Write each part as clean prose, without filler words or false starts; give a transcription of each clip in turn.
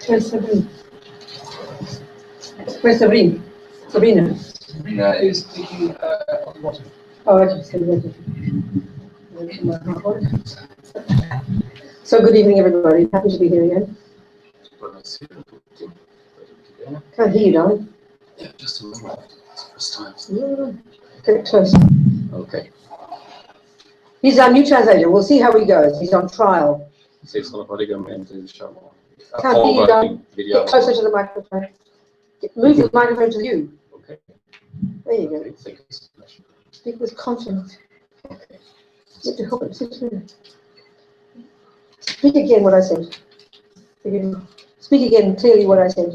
Where's Sabrina? Where's Sabrina? Sabrina? Sabrina is taking water. Oh, I just said So good evening, everybody. Happy to be here again. Can't hear you, darling. Yeah, just a moment. It's the first time. Get it close. Okay. He's our new translator. We'll see how he goes. He's on trial. Sì, sono praticamente, diciamo, a Can't hear you, prova, darling. vediamo. Get closer to the microphone. Move the microphone to you. Okay. There you go. Okay, thank you so much. Speak with confidence. Okay. Get to hold it. Speak again what I said. Speak again clearly what I said.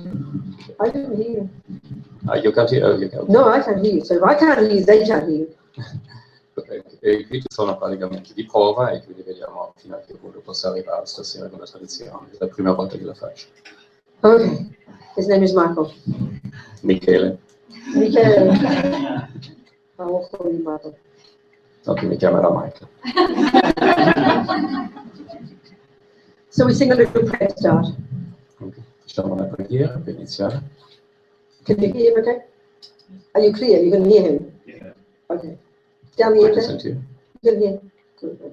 I didn't hear you. You can't hear? You can. No, I can't hear you. So if I can't hear you, they can't hear you. E qui ci sono praticamente di prova e quindi vediamo fino a che punto possa arrivare stasera con la tradizione. È la prima volta che la faccio. Okay. His name is Michael. Michele. Michele. I will call you Michael. Ok, mi chiamerà Michael. So we sing a little prayer to start. Okay. Facciamo una preghiera per iniziare. Can you hear him okay? Are you clear? You can hear him? Yeah. Okay. Down the Potete end sentire? You can hear. Good. Okay.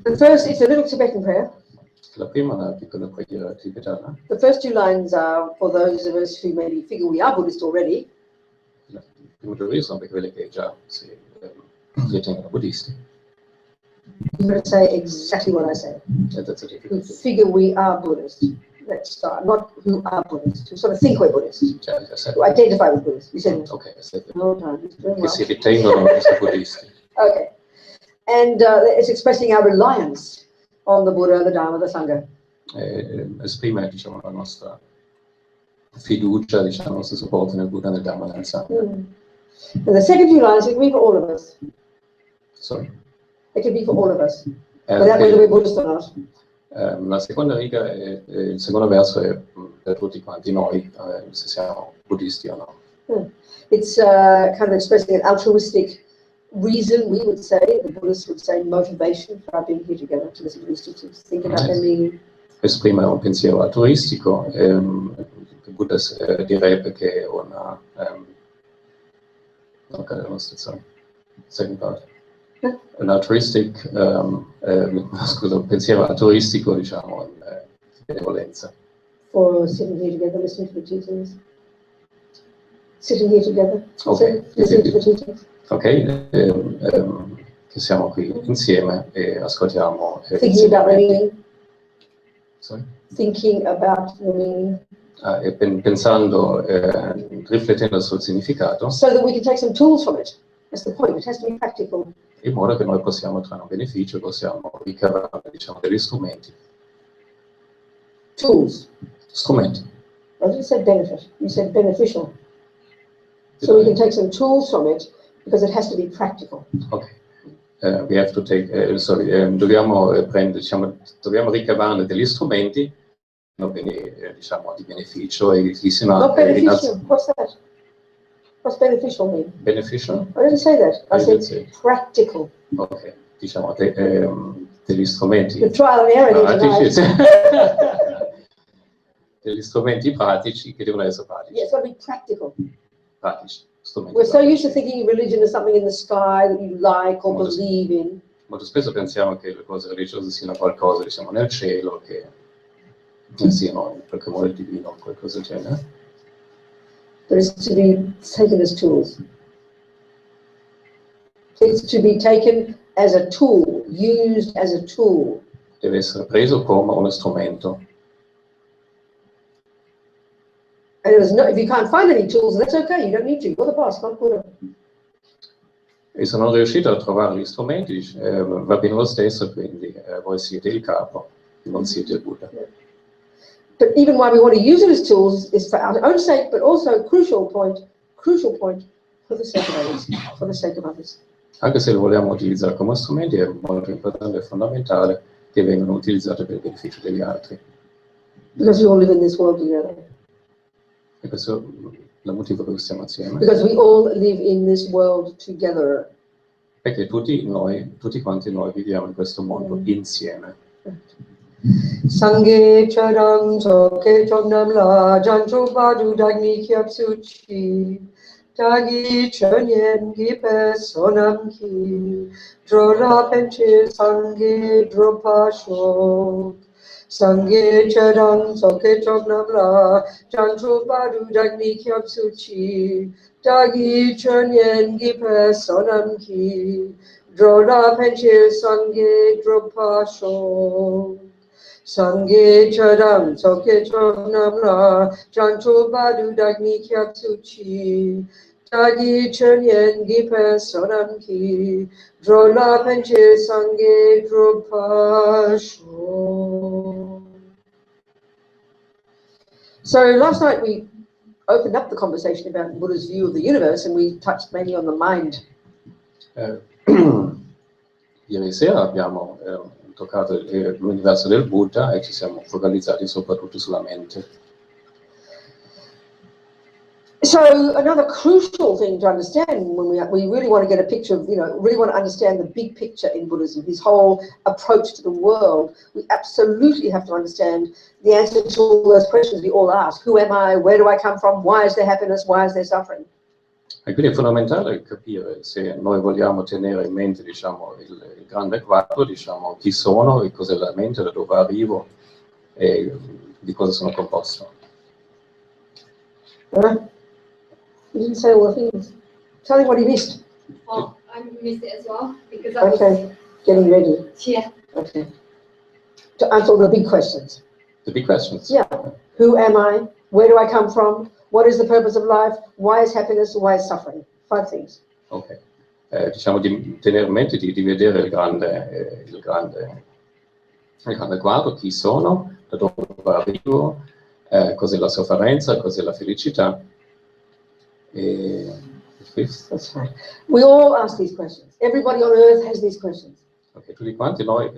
And first, it's a little Tibetan prayer. La prima è una piccola preghiera tibetana. The first two lines are for those of us who maybe figure we are Buddhist already. Le prime due righe sono per quelli che già si ritengono buddisti. You're going to say exactly what I say. E that's it. Who figure we are Buddhist. Let's start. Not who are Buddhist, who sort of think we're Buddhist. Cioè, Who identify with Buddhist. You said ok, che si ritengono questi buddisti. Okay. And it's expressing our reliance on the Buddha, the Dharma, the Sangha. Esprime, diciamo, la nostra fiducia, diciamo, il nostro supporto nel Buddha, nel Dharma e nel Sangha. And the second two lines, it can be for all of us. Sorry? It can be for all of us. Without whether we're Buddhist or not. La seconda riga, il secondo verso è per tutti quanti noi, se siamo buddisti o no. It's kind of expressing an altruistic reason, we would say, the Buddhists would say motivation for our being here together to listen to these teachings, think about their meaning. Esprime un pensiero altruistico, il Buddha direbbe che è una... ok, la stazione. Second part. Un altruistic, scusa, un pensiero altruistico, diciamo, benevolenza. For sitting here together, listening to the teachings. Sitting here together, listening to the teachings. Ok, che siamo qui insieme e ascoltiamo. Thinking about the meaning. Sorry? Thinking about the meaning. E pensando, riflettendo sul significato. So that we can take some tools from it. That's the point. It has to be practical. In modo che noi possiamo trarre un beneficio, possiamo ricavare, diciamo, degli strumenti. Tools. Strumenti. I didn't say benefit. You said beneficial. So we can take some tools from it because it has to be practical. Okay. We have to take, dobbiamo prendere, diciamo, dobbiamo ricavare degli strumenti, quindi, diciamo, di beneficio e di Not beneficial. What's that? What's beneficial mean? Beneficial? I didn't say that. I said practical. Ok, diciamo, degli strumenti. The trial and error. Degli strumenti pratici che devono essere pratici. Yeah, it's got to be practical. Pratici. We're so used to thinking religion is something in the sky that you like or believe in. Molto spesso pensiamo che le cose religiose siano qualcosa, diciamo, nel cielo, che siano in qualche modo divino o qualcosa del genere. But it's to be taken as tools. It's to be taken as a tool, used as a tool. Deve essere preso come uno strumento. And if you can't find any tools, that's okay. You don't need to. You're the boss, not Buddha. E se non riuscite a trovare gli strumenti, va bene lo stesso, quindi voi siete il capo, non siete il Buddha. Yeah. But even why we want to use it as tools is for our own sake, but also crucial point, for the sake of others, for the sake of others. Anche se lo vogliamo utilizzare come strumenti, è molto importante e fondamentale che vengano utilizzati per il beneficio degli altri. Because we all live in this world together. E questo è il motivo per cui stiamo assieme. Because we all live in this world together. Perché tutti quanti noi viviamo in questo mondo insieme. Sangye Charam Soke Chomnam La Jancho Badu Dagni Kyap Suchi Dagi Chönyen Gipe Sonam Ki Drola Penche Sangye Dropa Shok Sangye Charam Soke Chomnam La Jancho Badu Dagni Kyap Suchi Dagi Chönyen Gipe Sonam Ki Drola Penche Sangye Dropa Shok Sangye Charam Soke Chonam La Jancho Badu Dagni Kyap Suchi Dagi Chönyen Gipe Sonam Ki Drola Penche Sangye Dropasho. So last night we opened up the conversation about Buddha's view of the universe and we touched mainly on the mind. Ieri sera abbiamo toccato l'universo del Buddha e ci siamo focalizzati soprattutto sulla mente. So another crucial thing to understand when we really want to get a picture of, really want to understand the big picture in Buddhism, his whole approach to the world, we absolutely have to understand the answer to all those questions we all ask. Who am I? Where do I come from? Why is there happiness? Why is there suffering? E quindi è fondamentale capire se noi vogliamo tenere in mente, diciamo, il grande quadro, diciamo, chi sono, e cos'è la mente, da dove arrivo e di cosa sono composto. You didn't say all the things. Tell him what he missed. Oh, I missed it as well because I was getting ready. Yeah. Okay. To answer all the big questions. The big questions. Yeah. Who am I? Where do I come from? What is the purpose of life? Why is happiness? Why is suffering? 5 things. Ok. Diciamo di tenere in mente di vedere il grande quadro, chi sono, da dove arrivo, cos'è la sofferenza, cos'è la felicità. That's right. We all ask these questions. Everybody on earth has these questions. Ok, tutti quanti noi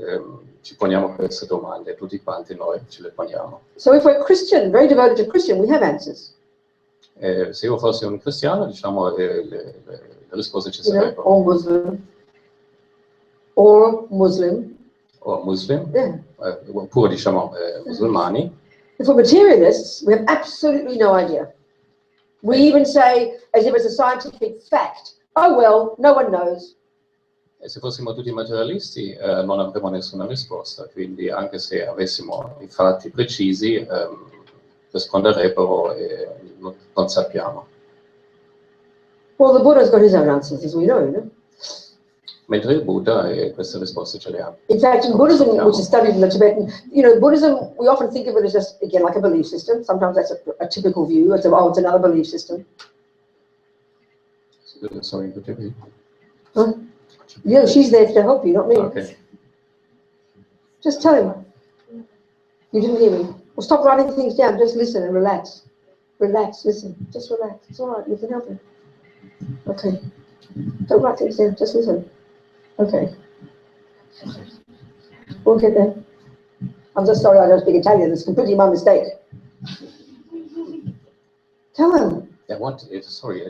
ci poniamo queste domande, tutti quanti noi ce le poniamo. So if we're Christian, very devoted to Christian, we have answers. Se io fossi un cristiano, diciamo, le risposte ci sarebbero. Or Muslim. Or Muslim. O Muslim. Yeah. Oppure, diciamo, musulmani. If we're materialists, we have absolutely no idea. We even say, as if it's a scientific fact, oh well, no one knows. E se fossimo tutti materialisti non avremmo nessuna risposta, quindi anche se avessimo i fatti precisi risponderebbero non sappiamo. Well, the Buddha's got his own answers, as we know. Mentre il Buddha queste risposte ce le ha. In fact, in Buddhism, which is studied in the Tibetan, Buddhism, we often think of it as just, again, like a belief system. Sometimes that's a typical view. It's another belief system. Sorry, could you repeat? Huh? Yeah, she's there to help you, not me. Okay. Just tell him. You didn't hear me. Well, stop writing things down. Just listen and relax. Relax, listen. Just relax. It's all right. You can help him. Okay. Don't write things down. Just listen. Okay. We'll get there. I'm just sorry I don't speak Italian. It's completely my mistake. Tell him. Yeah, what? Sorry,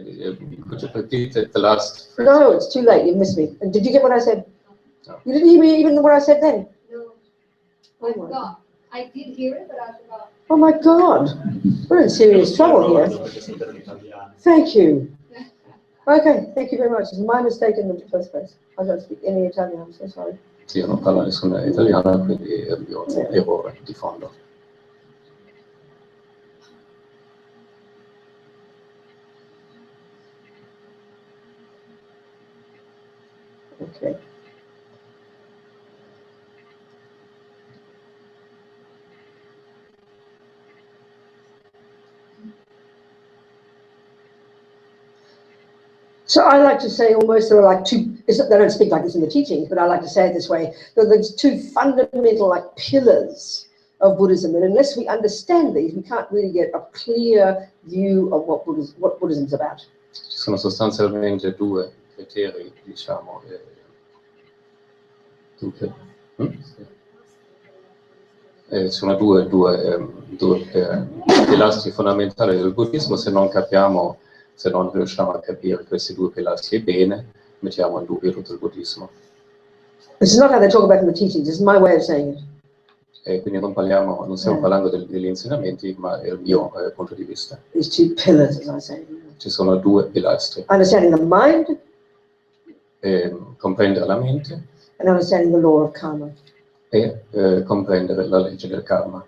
could you repeat the last phrase? No, it's too late. You missed me. And did you get what I said? No. You didn't hear me even what I said then? No. I forgot. I did hear it, but I forgot. Oh my God. We're in serious trouble here. Thank you. Okay, thank you very much. It's my mistake in the first place. I don't speak any Italian. I'm so sorry. Sì, io non parlo nessuna italiana, quindi è il mio errore di fondo. Okay. So I like to say almost there are like two, they don't speak like this in the teachings, but I like to say it this way, that there's two fundamental like pillars of Buddhism, and unless we understand these, we can't really get a clear view of what Buddhism is about. Ci sono sostanzialmente due criteri, diciamo, sono due pilastri fondamentali del buddismo. Se non riusciamo a capire questi due pilastri bene, mettiamo in dubbio tutto il buddismo. This is not how they talk about in the teachings. This is my way of saying it. E quindi non stiamo parlando degli insegnamenti, ma è il mio punto di vista. These two pillars, as I say. Ci sono due pilastri. Understanding the mind Comprendere la mente and understanding the law of karma. e comprendere la legge del karma.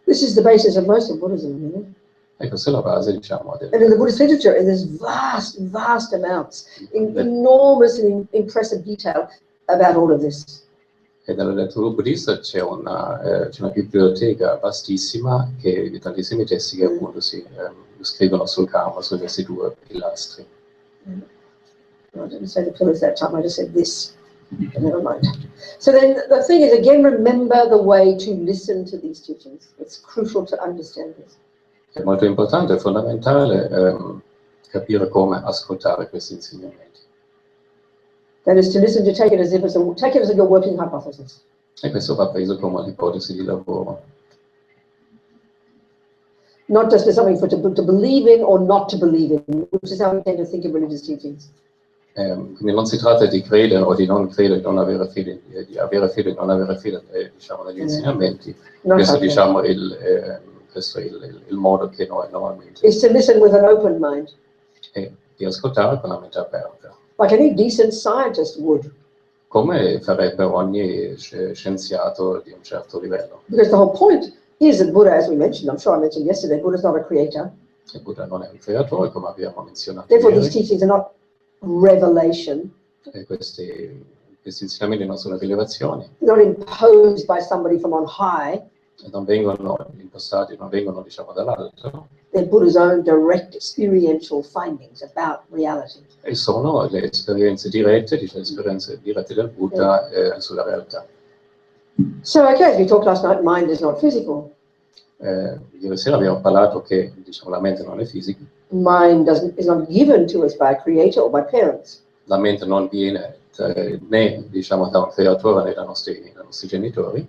This is the basis of most of Buddhism, really. E questa è la base, diciamo, And in the Buddhist literature, there's vast amounts, enormous and impressive detail about all of this. E nella letteratura buddista c'è una biblioteca vastissima di tantissimi testi che appunto si scrivono sul karma, su questi due pilastri. I didn't say the pillars that time, I just said this. But never mind. So then the thing is, again, remember the way to listen to these teachings. It's crucial to understand this. È molto importante, è fondamentale capire come ascoltare questi insegnamenti. That is to listen, to take it as your working hypothesis. E questo va preso come un'ipotesi di lavoro. Not just as something to believe in or not to believe in, which is how we tend to think of religious teachings. Quindi non si tratta di credere o di non credere, di avere fede o non avere fede, diciamo, negli insegnamenti. Questo, diciamo, questo è il modo che noi normalmente... Is to listen with an open mind. E di ascoltare con la mente aperta. Like any decent scientist would. Come farebbe ogni scienziato di un certo livello. Because the whole point is that Buddha, as we mentioned, I'm sure I mentioned yesterday, Buddha is not a creator. E Buddha non è un creatore, come abbiamo menzionato Therefore, ieri. these teachings are not revelation. E questi insegnamenti non sono rivelazioni. Not imposed by somebody from on high. E non vengono impostati, non vengono, diciamo, dall'alto. They're Buddha's own direct experiential findings about reality. E sono le esperienze dirette, diciamo, le esperienze dirette del Buddha sulla realtà. So, okay, as we talked last night, mind is not physical. Ieri sera abbiamo parlato che, diciamo, la mente non è fisica. Mind is not given to us by a creator or by parents. La mente non viene né, diciamo, da un creatore né dai nostri genitori.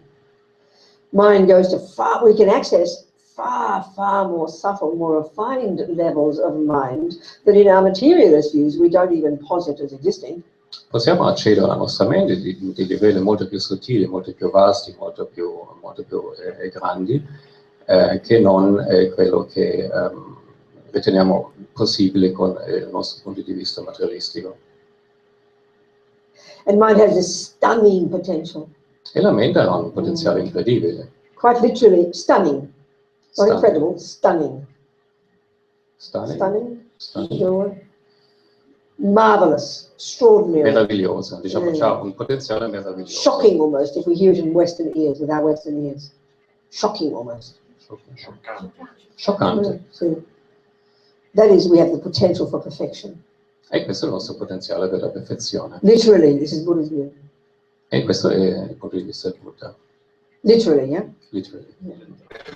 Mind goes to we can access far more subtle, more refined levels of mind that in our materialist views we don't even posit as existing. Possiamo accedere alla nostra mente di livelli molto più sottili, molto più vasti, molto più grandi, che non quello che riteniamo possibile con il nostro punto di vista materialistico. And mind has this stunning potential. E la mente ha un potenziale incredibile. Quite literally, stunning. Not incredible, stunning. Stunning. Marvelous, extraordinary. Meravigliosa, diciamo, c'ha un potenziale meraviglioso. Shocking almost if we hear it in Western ears, with our Western ears. Shocking almost. Scioccante. So, that is, we have the potential for perfection. E questo è il nostro potenziale per la perfezione. Literally, this is Buddha's view. E questo è il punto di vista del Buddha. Literally, yeah? Literally.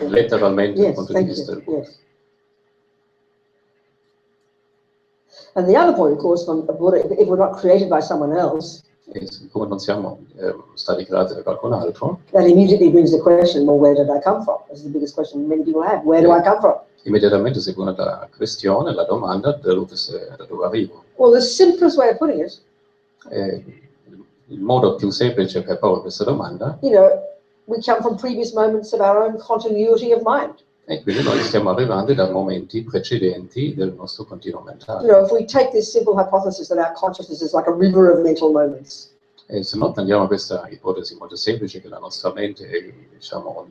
Letteralmente il punto di vista del Buddha. Yes. And the other point, of course, from Buddha, if we're not created by someone else, E come non siamo stati creati da qualcun altro, that immediately brings the question, well, where did I come from? This is the biggest question many people have. Where do I come from? immediatamente si pone la questione, la domanda da dove arrivo. Well, the simplest way of putting it, Il modo più semplice per porre questa domanda, you know, we come from previous moments of our own continuity of mind. e quindi noi stiamo arrivando da momenti precedenti del nostro continuo You mentale. know, if we take this simple hypothesis that our consciousness is like a river of mental moments, E se noi prendiamo questa ipotesi molto semplice che la nostra mente è, diciamo,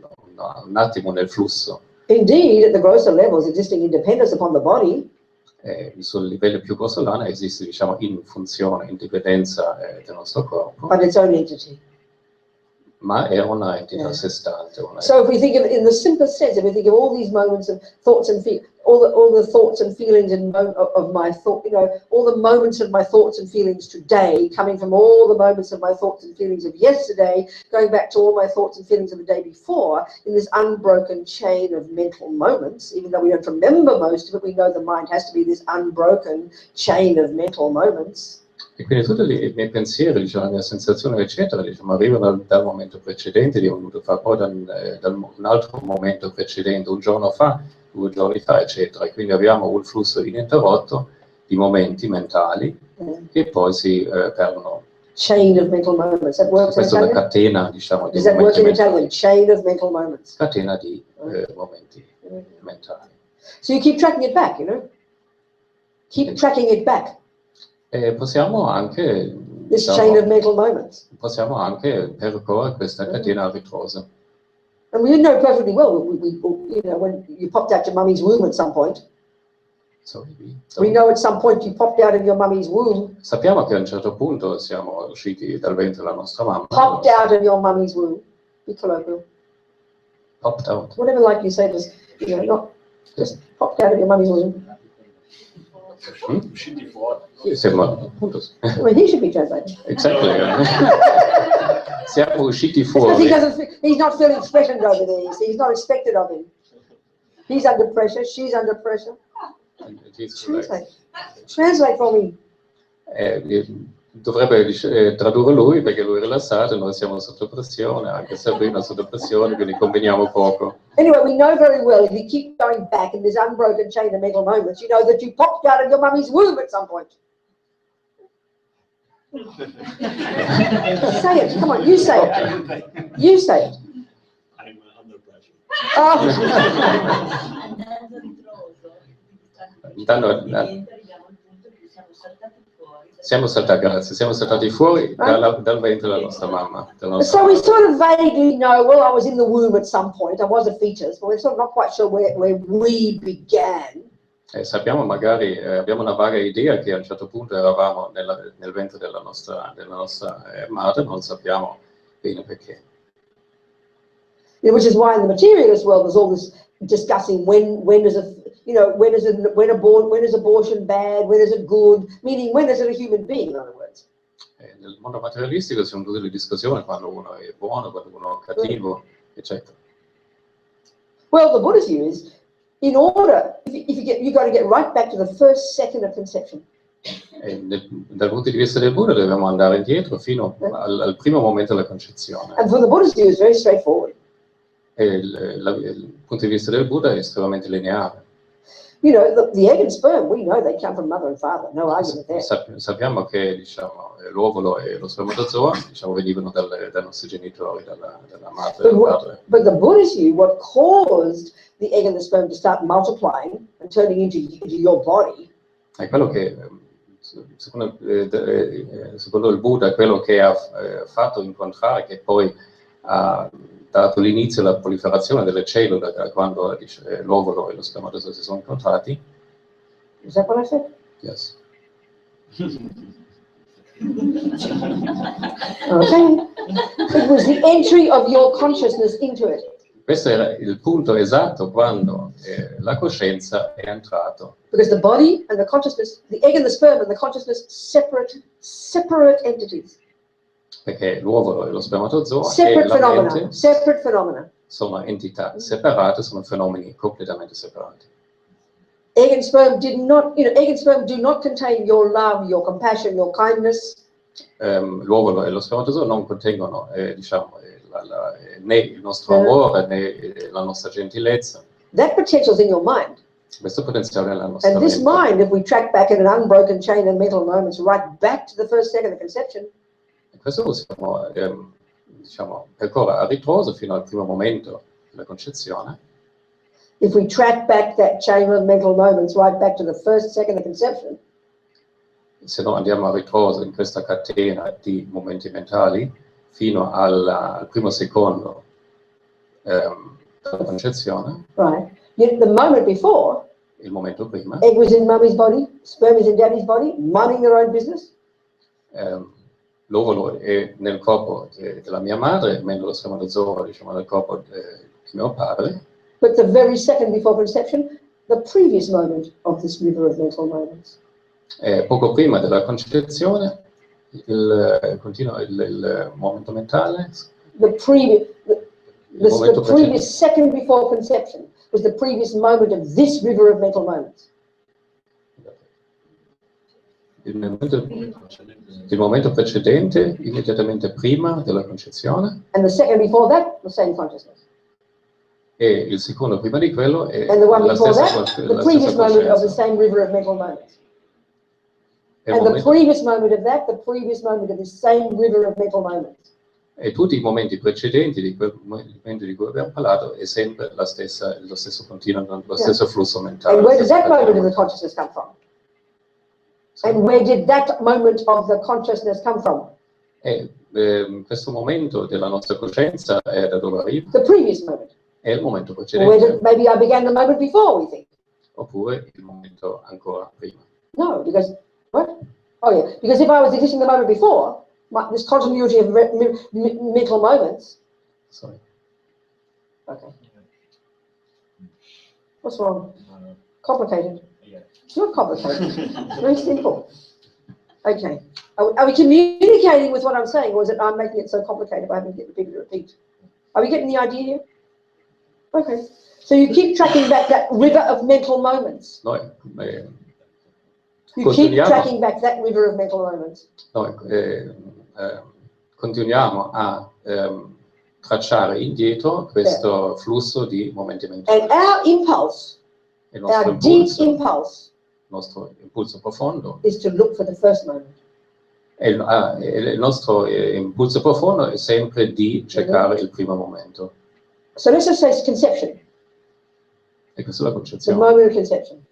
un attimo nel flusso, indeed, at the grosser levels, existing in dependence upon the body, sul livello più grossolano esiste, diciamo, in funzione, in dipendenza del nostro corpo, but its own entity. ma è una entità a sé stante. So if we think of it in the simplest sense, if we think of all these moments of thoughts and all the thoughts and feelings of my thought, you know, all the moments of my thoughts and feelings today, coming from all the moments of my thoughts and feelings of yesterday, going back to all my thoughts and feelings of the day before, in this unbroken chain of mental moments, even though we don't remember most of it, we know the mind has to be this unbroken chain of mental moments. E quindi tutti i miei pensieri, diciamo, la mia sensazione, eccetera, diciamo, arrivano dal momento precedente, di un minuto fa, poi da un altro momento precedente, un giorno fa, 2 giorni fa, eccetera. E quindi abbiamo un flusso ininterrotto di momenti mentali che poi si perdono Chain of mental moments. That works in Questa è una Italian? catena, diciamo, di Does that work momenti in mentali. Italian? Chain of mental moments. Catena di momenti mentali. So you keep tracking it back, you know? Keep tracking it back. E possiamo anche, This diciamo, chain of mental moments. possiamo anche percorrere questa catena a ritroso. And we know perfectly well, you know, when you popped out your mummy's womb at some point. We know at some point you popped out of your mummy's womb. Sappiamo che a un certo punto siamo usciti dal ventre della nostra mamma. Popped out of your mummy's womb. Be colloquial. Popped out. Whatever like you say, just, you know, not just popped out of your mummy's womb. Usciti fuori. Sì, sembra appunto. Well, he should be translated. Exactly. Siamo usciti Because fuori. he's not feeling threatened over there. He's not expected of him. He's under pressure. She's under pressure. Translate for me. Dovrebbe tradurre lui perché lui è rilassato e noi siamo sotto pressione, anche Sabrina è sotto pressione, quindi combiniamo poco. Anyway, we know very well if you keep going back in this unbroken chain of mental moments, you know that you popped out of your mummy's womb at some point. Say it, come on, you say it. You say it. I'm under pressure. Oh. Intanto siamo saltati fuori dal ventre della nostra mamma. So we sort of vaguely know, well, I was in the womb at some point, I was a fetus, but we're sort of not quite sure where we began. Sappiamo magari, abbiamo una vaga idea che a un certo punto eravamo nel ventre della nostra madre, non sappiamo bene perché. Which is why in the materialist world there's all this discussing when is abortion bad, when is it good, meaning when is it a human being, in other words. Nel mondo materialistico ci sono tutte le discussioni quando uno è buono, quando uno è cattivo, eccetera. Well, the Buddha's view is, in order, you've got to get right back to the first second of conception. Dal punto di vista del Buddha dobbiamo andare indietro fino al primo momento della concezione. And from the Buddha's view, it's very straightforward. Il punto di vista del Buddha è estremamente lineare. You know, the egg and sperm, we know they come from mother and father, no argument there. Sappiamo che, diciamo, l'uovo e lo spermatozoo, diciamo, venivano dai nostri genitori, dalla madre e dal padre. But the Buddhist view, what caused the egg and the sperm to start multiplying and turning into your body, è quello che, secondo il Buddha, è quello che ha fatto incontrare, che poi ha dato l'inizio alla proliferazione delle cellule quando l'ovulo e lo spermatozoo si sono incontrati. Is that what I said? Yes. Okay. It was the entry of your consciousness into it. Questo era il punto esatto quando la coscienza è entrato. Because the body and the consciousness, the egg and the sperm and the consciousness, separate entities. Perché l'uovo e lo spermatozoo e la mente sono entità separate, sono fenomeni completamente separati. Egg and sperm egg and sperm do not contain your love, your compassion, your kindness. L'uovo e lo spermatozoo non contengono, diciamo, né il nostro amore né la nostra gentilezza. That potential is in your mind. Questo potenziale è nella nostra mente. And this mind, if we track back in an unbroken chain of mental moments, right back to the first second of conception. Questo possiamo, diciamo, percorrere a ritroso fino al primo momento della concezione. If we track back that chain of mental moments right back to the first second of conception. Se noi andiamo a ritroso in questa catena di momenti mentali fino al primo secondo della concezione. Right. Yet the moment before, il momento prima, egg was in mummy's body, sperm is in daddy's body, minding their own business. L'ovulo è nel corpo della mia madre, mentre lo spermatozoo, diciamo, nel corpo di mio padre. But the very second before conception, the previous moment of this river of mental moments. Poco prima della concezione, il momento mentale. The previous second before conception was the previous moment of this river of mental moments. Il momento precedente, immediatamente prima della concezione. And the second before that, the same consciousness. E il secondo prima di quello è and the one la before stessa that, the previous moment of the same river of mental moments. And the previous moment of that, the previous moment of this same river of mental moments. E tutti i momenti precedenti di quel momento di cui abbiamo parlato è sempre lo stesso continuo, lo stesso flusso mentale. And where does that moment of the consciousness come from? And where did that moment of the consciousness come from? E questo momento della nostra coscienza è da dove arriva? The previous moment. È il momento Where precedente. maybe I began the moment before, we think. Oppure il momento ancora prima. No, because, what? Oh yeah, because if I was existing the moment before, this continuity of mental moments. Sorry. Okay. What's wrong? Complicated? Yeah. It's not complicated. It's very simple. Okay. Are we communicating with what I'm saying, or is it I'm making it so complicated by having to get the people to repeat? Are we getting the idea here? Okay. So you keep tracking back that river of mental moments. Noi You keep tracking back that river of mental moments. Noi continuiamo a tracciare indietro questo flusso di momenti mentali. And our impulse, Il nostro our deep impulso, impulse, il nostro impulso profondo, is to look for the first moment. il nostro impulso profondo è sempre di cercare il primo momento. So let's just say it's conception, E questa è la the concezione. moment of conception.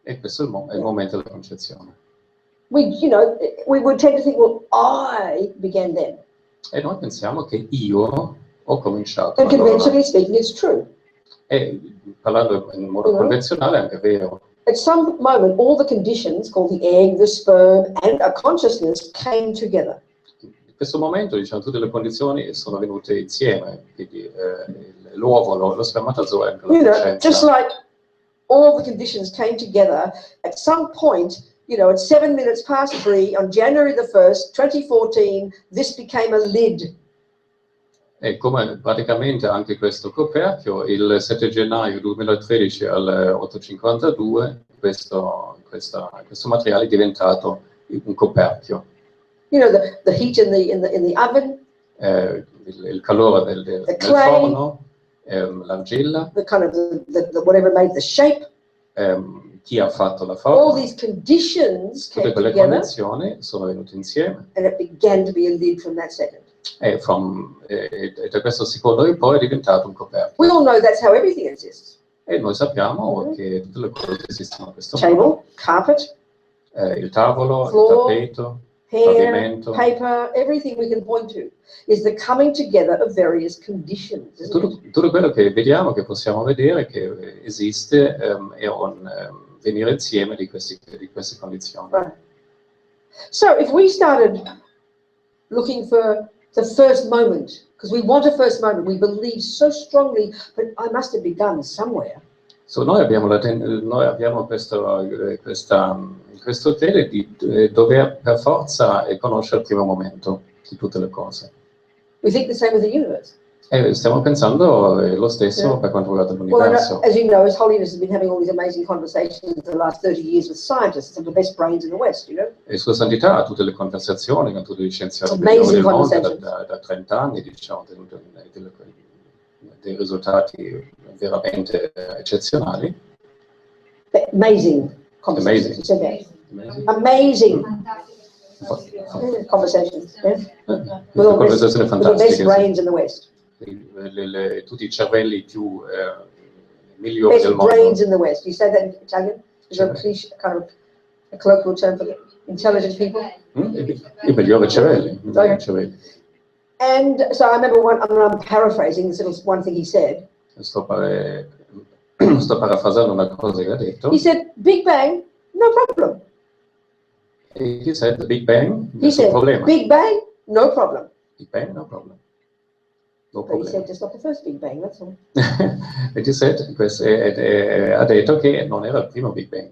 E questo è il momento della concezione. We would tend to think, well, I began then. E noi pensiamo che io ho cominciato. And allora. conventionally speaking, it's true. E parlando in modo convenzionale è anche vero. At some moment, all the conditions called the egg, the sperm, and a consciousness came together. In questo momento, diciamo, tutte le condizioni sono venute insieme, quindi l'uovo, lo spermatozoide, anche la coscienza. Just like all the conditions came together at some point, at 7 minutes past 3 on January the 1st, 2014, this became a lid. E come praticamente anche questo coperchio, il 7 gennaio 2013 alle 8:52, questo materiale è diventato un coperchio. The heat in the oven. Il calore del forno, l'argilla. The kind of the whatever made the shape. Chi ha fatto la forma. All these conditions came Tutte quelle together. condizioni sono venute insieme. And it began to be a lid from that second. E da questo secondo in poi è diventato un coperchio. We all know that's how everything exists. E noi sappiamo che tutte le cose esistono a questo modo. Table, carpet, Il tavolo, floor, il tappeto, hair, pavimento. paper, everything we can point to is the coming together of various conditions. Tutto quello che vediamo, che possiamo vedere che esiste, è un venire insieme di queste condizioni. Right. So if we started looking for the first moment, because we want a first moment, we believe so strongly, but I must have begun somewhere. So noi abbiamo questo tele di dover per forza conoscere il primo momento di tutte le cose. We think the same with the universe. E stiamo pensando lo stesso per quanto riguarda l'universo. Well, as you know, His Holiness has been having all these amazing conversations for the last 30 years with scientists, some of the best brains in the West, E Sua Santità ha tutte le conversazioni con tutti gli scienziati Amazing del mondo conversations. da 30 anni, diciamo, dei risultati veramente eccezionali. Amazing conversations. It's okay. Amazing conversations. Yeah? With all Conversazioni the best fantastiche. brains in the West. Tutti i cervelli più migliori Best del mondo. brains in the West. You say that in Italian? Is there a cliche, kind of a colloquial term for intelligent people? I migliori cervelli. And so I remember I'm paraphrasing this little one thing he said. Sto parafrasando una cosa che ha detto. He said, Big Bang, no problem. He said the Big Bang, He said, problema. Big Bang, no problem. Big Bang, no problem. No But he problem. said, just not the first Big Bang, that's all. E he said, ha detto che non era il primo Big Bang.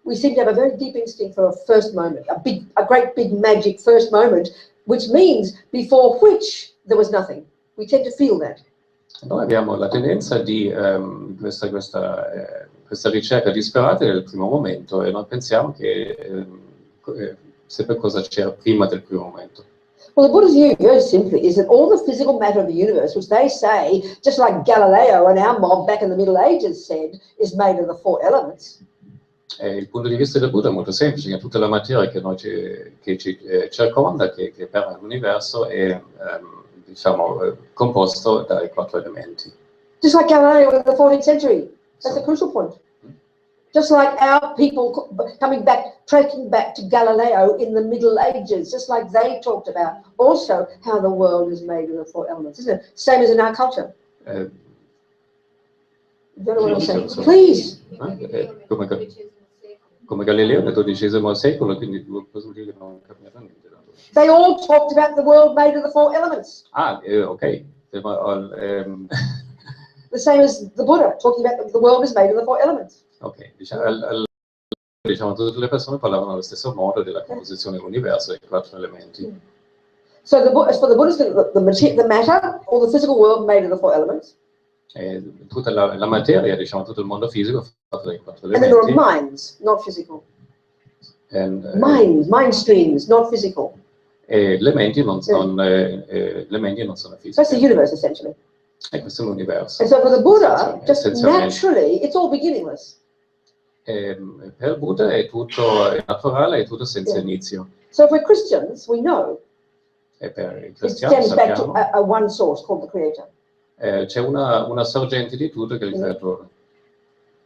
We seem to have a very deep instinct for a first moment, a great big magic first moment, which means before which there was nothing. We tend to feel that. Noi abbiamo la tendenza di questa ricerca disperata del primo momento e noi pensiamo che sempre cosa c'era prima del primo momento. Well, the Buddha's view, very simply, is that all the physical matter of the universe, which they say, just like Galileo and our mob back in the Middle Ages said, is made of the 4 elements. Il punto di vista del Buddha è molto semplice, che tutta la materia che ci circonda, che permea l'universo, è diciamo, composto dai 4 elementi. Just like Galileo in the 14th century. That's a crucial point. Just like our people tracking back to Galileo in the Middle Ages, just like they talked about also how the world is made of the 4 elements, isn't it? Same as in our culture. You don't know what I'm saying? Please. Come Galileo nel XII secolo, quindi posso dire che non capirà niente. They all talked about the world made of the 4 elements. Ok. The same as the Buddha, talking about the world is made of the 4 elements. Ok, diciamo tutte le persone parlavano allo stesso modo della composizione dell'universo dei 4 elementi. So for the Buddhists, the matter or the physical world made of the 4 elements. Tutta la materia, diciamo tutto il mondo fisico è fatto dai 4 elementi. And then there are elementi. minds, not physical. Mind streams, not physical. E le menti non sono fisiche. That's the universe, essentially. E questo è l'universo. And so for the Buddha, just naturally, it's all beginningless. Per Buddha è tutto naturale, è tutto senza inizio. So for Christians, we know e per i it cristiani stems back to sappiamo a one source called the Creator. C'è una sorgente di tutto che è il creatore.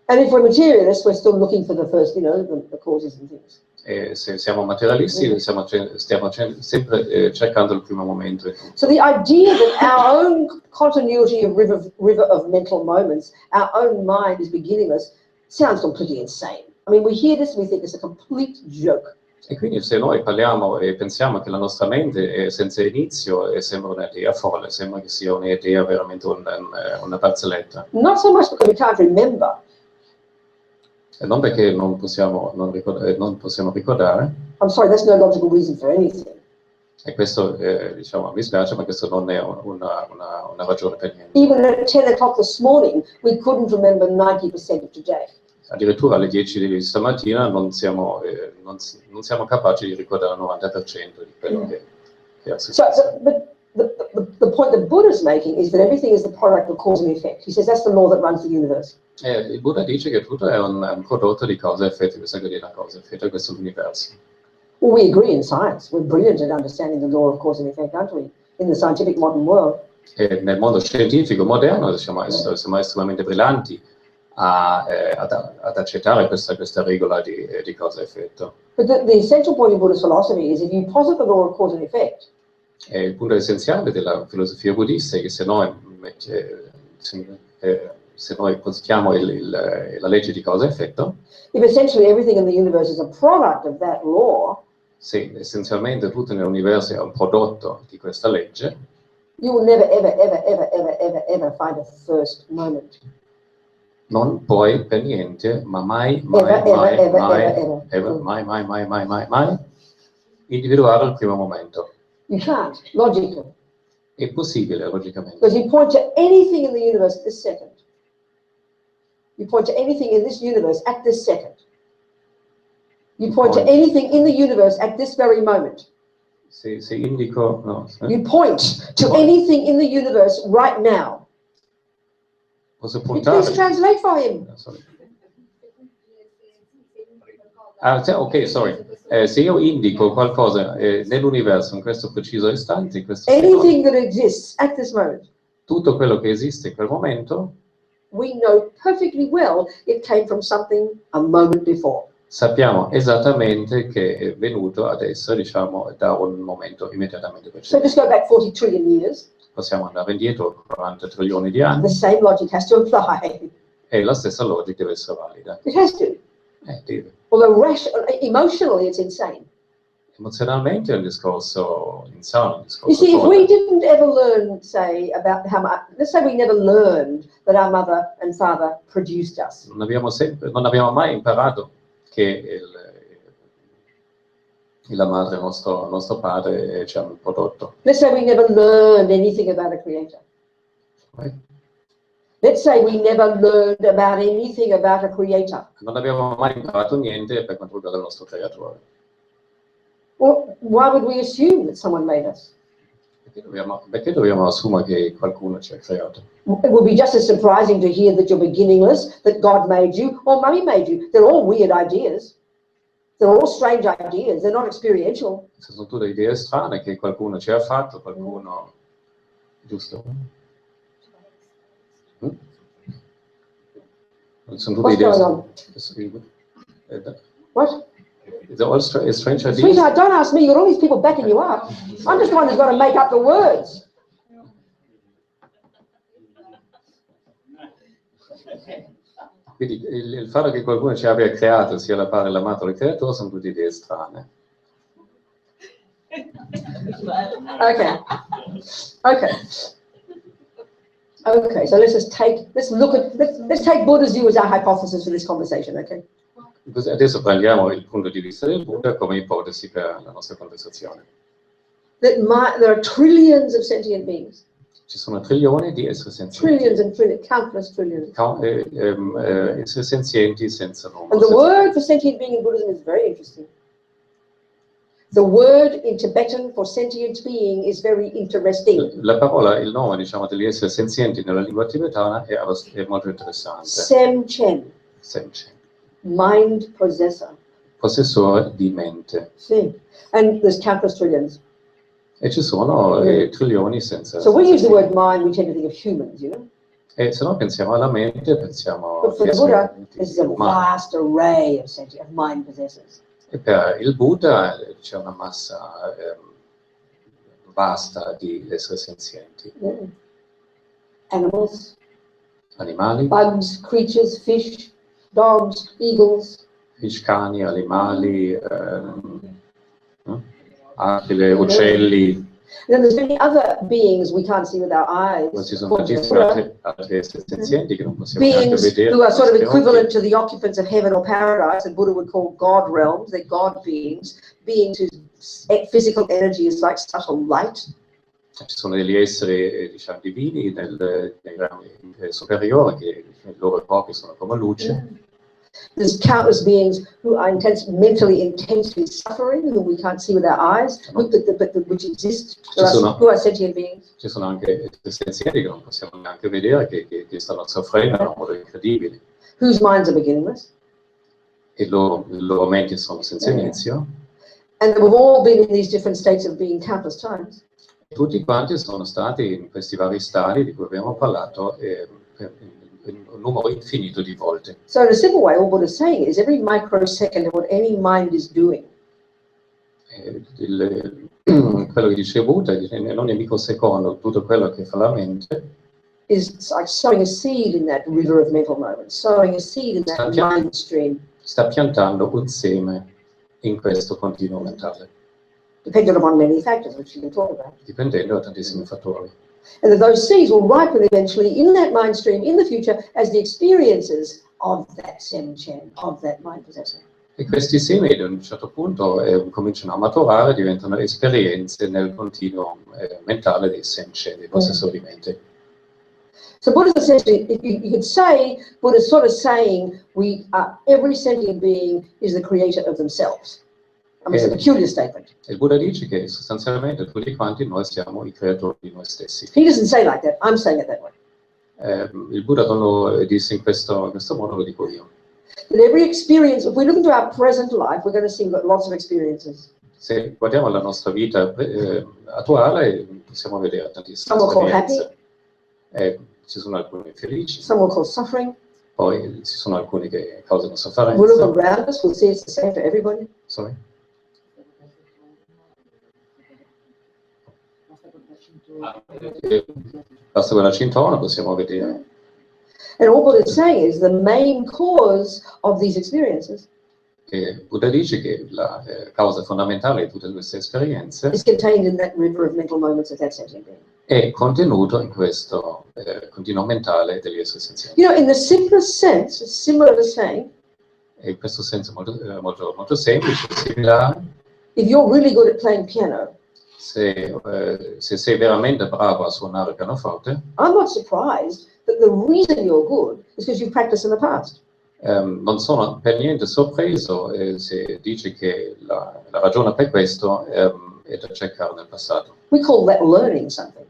And if we're materialists, we're still looking for the first, the causes and things. E se siamo materialisti, stiamo sempre cercando il primo momento. So the idea that our own continuity of river of mental moments, our own mind is beginningless, sounds completely insane. I mean, we hear this and we think it's a complete joke. E quindi se noi parliamo e pensiamo che la nostra mente è senza inizio, sembra un'idea folle, sembra che sia un'idea veramente una barzelletta. Not so much because we can't remember. E non perché non possiamo ricordare. I'm sorry, that's no logical reason for anything. E questo, diciamo, mi spiace, ma questo non è una ragione per niente. Even at 10 o'clock this morning, we couldn't remember 90% of today. Addirittura alle 10 di stamattina non siamo capaci di ricordare il 90% di quello che è successo. The point that Buddha is making is that everything is the product of cause and effect. He says that's the law that runs the universe. Il Buddha dice che tutto è un prodotto di causa e effetto, questa è la causa e effetto, questo è l'universo. Well, we agree in science. We're brilliant at understanding the law of cause and effect, aren't we? In the scientific modern world. E nel mondo scientifico moderno siamo estremamente brillanti ad accettare questa regola di causa e effetto. But the essential point of Buddhist philosophy is if you posit the law of cause and effect. E il punto essenziale della filosofia buddista è che se noi positiamo la legge di causa e effetto, if essentially everything in the universe is a product of that law, se essenzialmente tutto nell'universo è un prodotto di questa legge, you will never, ever find a first moment. Non puoi per niente, ma mai individuare il primo momento. You can't, logically. È possibile, logicamente. Because you point to anything in the universe at this second. You point to anything in this universe at this second. You point to anything in the universe at this very moment. Se indico, no. You point to anything in the universe right now. Posso puntare? Please translate for him. Ok, sorry. Se io indico qualcosa nell'universo in questo preciso istante, in questo anything that exists at this moment, tutto quello che esiste in quel momento, we know perfectly well it came from something a moment before. Sappiamo esattamente che è venuto adesso, diciamo, da un momento immediatamente precedente. So just go back 40 trillion years. Possiamo andare indietro 40 trilioni di anni. The same logic has to apply. E la stessa logica deve essere valida. It has to. Deve. Although emotionally it's insane. Emozionalmente è un discorso insano. You see, if we didn't ever learn, say, about how much, let's say we never learned that our mother and father produced us. Non abbiamo mai imparato che la madre, nostro padre, ci hanno prodotto. Let's say we never learned anything about a creator. Right? Let's say we never learned about anything about a creator. Non abbiamo mai imparato niente per quanto riguarda il nostro creatore. Well, why would we assume that someone made us? Perché dobbiamo assumere che qualcuno ci ha creato? It would be just as surprising to hear that you're beginningless, that God made you, or Mummy made you. They're all weird ideas. They're all strange ideas. They're not experiential. Sono tutte idee strane che qualcuno ci ha fatto, qualcuno... Giusto? Sono tutte idee strane. What? They're all strange ideas. Sweetheart, don't ask me. You've got all these people backing you up. I'm just the one who's got to make up the words. Quindi il fatto che qualcuno ci abbia creato, sia la Padre, l'Amato e il Creatore, sono tutte idee strane. Okay, so let's take Buddha's view as our hypothesis for this conversation, okay? Adesso prendiamo il punto di vista del Buddha come ipotesi per la nostra conversazione. There are trillions of sentient beings. Ci sono trilioni di esseri senzienti. Trillions and trillions, countless trillions. Esseri senzienti senza numero. And the word for sentient being in Buddhism is very interesting. The word in Tibetan for sentient being is very interesting. La parola, il nome, diciamo, degli esseri senzienti nella lingua tibetana è molto interessante. Semchen. Semchen. Mind possessor. Possessore di mente. Sì. And there's countless trillions. E ci sono trilioni senza... So we use the word mind, we tend to think of humans, you know? E se no pensiamo alla mente, pensiamo... But for the Buddha, this is a vast array of sentient, of mind possessors. E per il Buddha c'è una massa vasta di esseri senzienti. Animals. Animali. Bugs, creatures, fish, dogs, eagles. Cani, animali, aquile, uccelli. And then there's many other beings we can't see with our eyes. Ci sono tantissimi altri esseri senzienti che non possiamo neanche Beings vedere. who are sort of equivalent to the occupants of heaven or paradise that Buddha would call God realms. They're God beings, beings whose physical energy is like subtle light. Ci sono degli esseri, diciamo, divini nei rami superiori che i loro corpi sono come luce. There's countless beings who are mentally intensely suffering, who we can't see with our eyes, but which exist, who are sentient beings. Ci sono anche senzienti che non possiamo neanche vedere, che stanno soffrendo in un modo incredibile. Whose minds are beginningless. E le loro menti sono senza inizio. And we've all been in these different states of being countless times. Tutti quanti sono stati in questi vari stadi di cui abbiamo parlato un numero infinito di volte. So in a simple way, all Buddha is saying is every microsecond of what any mind is doing. Quello che dice Buddha, in ogni microsecondo, tutto quello che fa la mente is like sowing a seed in that river of mental moments, sowing a seed in that mind stream. Sta piantando un seme in questo continuo mentale. Dependent upon many factors, which you can talk about. Dipendendo da tantissimi fattori. And that those seeds will ripen eventually in that mind stream in the future as the experiences of that semchen, of that mind possessor. E questi semi ad un certo punto cominciano a maturare, diventano esperienze nel continuo mentale dei semchen, dei possessori di mente. So Buddha's essentially, you could say, Buddha's sort of saying every sentient being is the creator of themselves. I mean, it's a peculiar statement. Il Buddha dice che sostanzialmente tutti quanti noi siamo i creatori di noi stessi. He doesn't say like that. I'm saying it that way. Il Buddha non lo disse in questo modo, lo dico io. That every experience, if we look into our present life, we're going to see lots of experiences. Se guardiamo la nostra vita attuale, possiamo vedere tantissime esperienze. Ci sono alcuni felici. Some will call suffering. Poi ci sono alcuni che causano sofferenza. We'll look around us, we'll see it's the same for everybody. Sorry? Basta guardarci intorno, possiamo vedere. And all Buddha is saying is the main cause of these experiences Buddha dice che la causa fondamentale di tutte queste esperienze is contained in that river of mental moments of that sentient being. È contenuto in questo continuo mentale degli esseri senzienti. You know, in the simplest sense, it's similar to saying, E in questo senso molto semplice, similare, if you're really good at playing piano, se sei veramente bravo a suonare il pianoforte, I'm not surprised that the reason you're good is because you've practiced in the past. non sono per niente sorpreso se dice che la ragione per questo è da cercare nel passato. We call that learning something.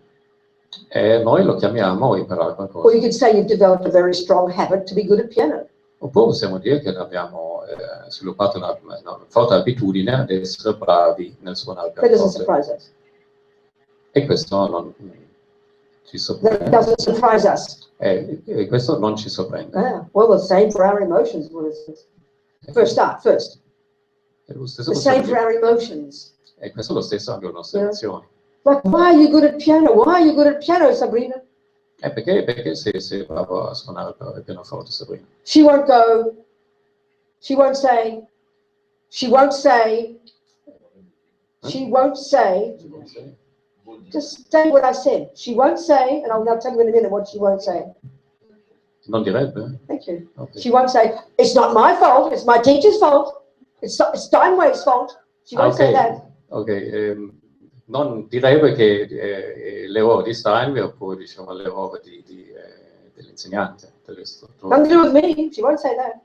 E noi lo chiamiamo imparare Or you qualcosa. could say you've developed a very strong habit to be good at piano. Oppure possiamo dire che abbiamo sviluppato una forte abitudine ad essere bravi nel suonare il That doesn't pianoforte. surprise us. E questo non ci That sorprende. doesn't surprise us. E questo non ci sorprende. Well, the same for our emotions, Buddha says. First. È lo stesso The same for possiamo our emotions. dire. E questo è lo stesso anche con le nostre emozioni. Like, why are you good at piano? Why are you good at piano, Sabrina? Perché sei bravo a suonare il pianoforte, Sabrina? She won't go. She won't say. She won't say. She won't say. Just say what I said. She won't say, and I'll tell you in a minute what she won't say. Non direbbe? Thank you. Okay. She won't say, it's not my fault, it's my teacher's fault. It's Steinway's fault. She won't say that. Ok, non direbbe che l'errore di Steinway oppure diciamo l'errore dell'insegnante. Nothing to do with me. She won't say that.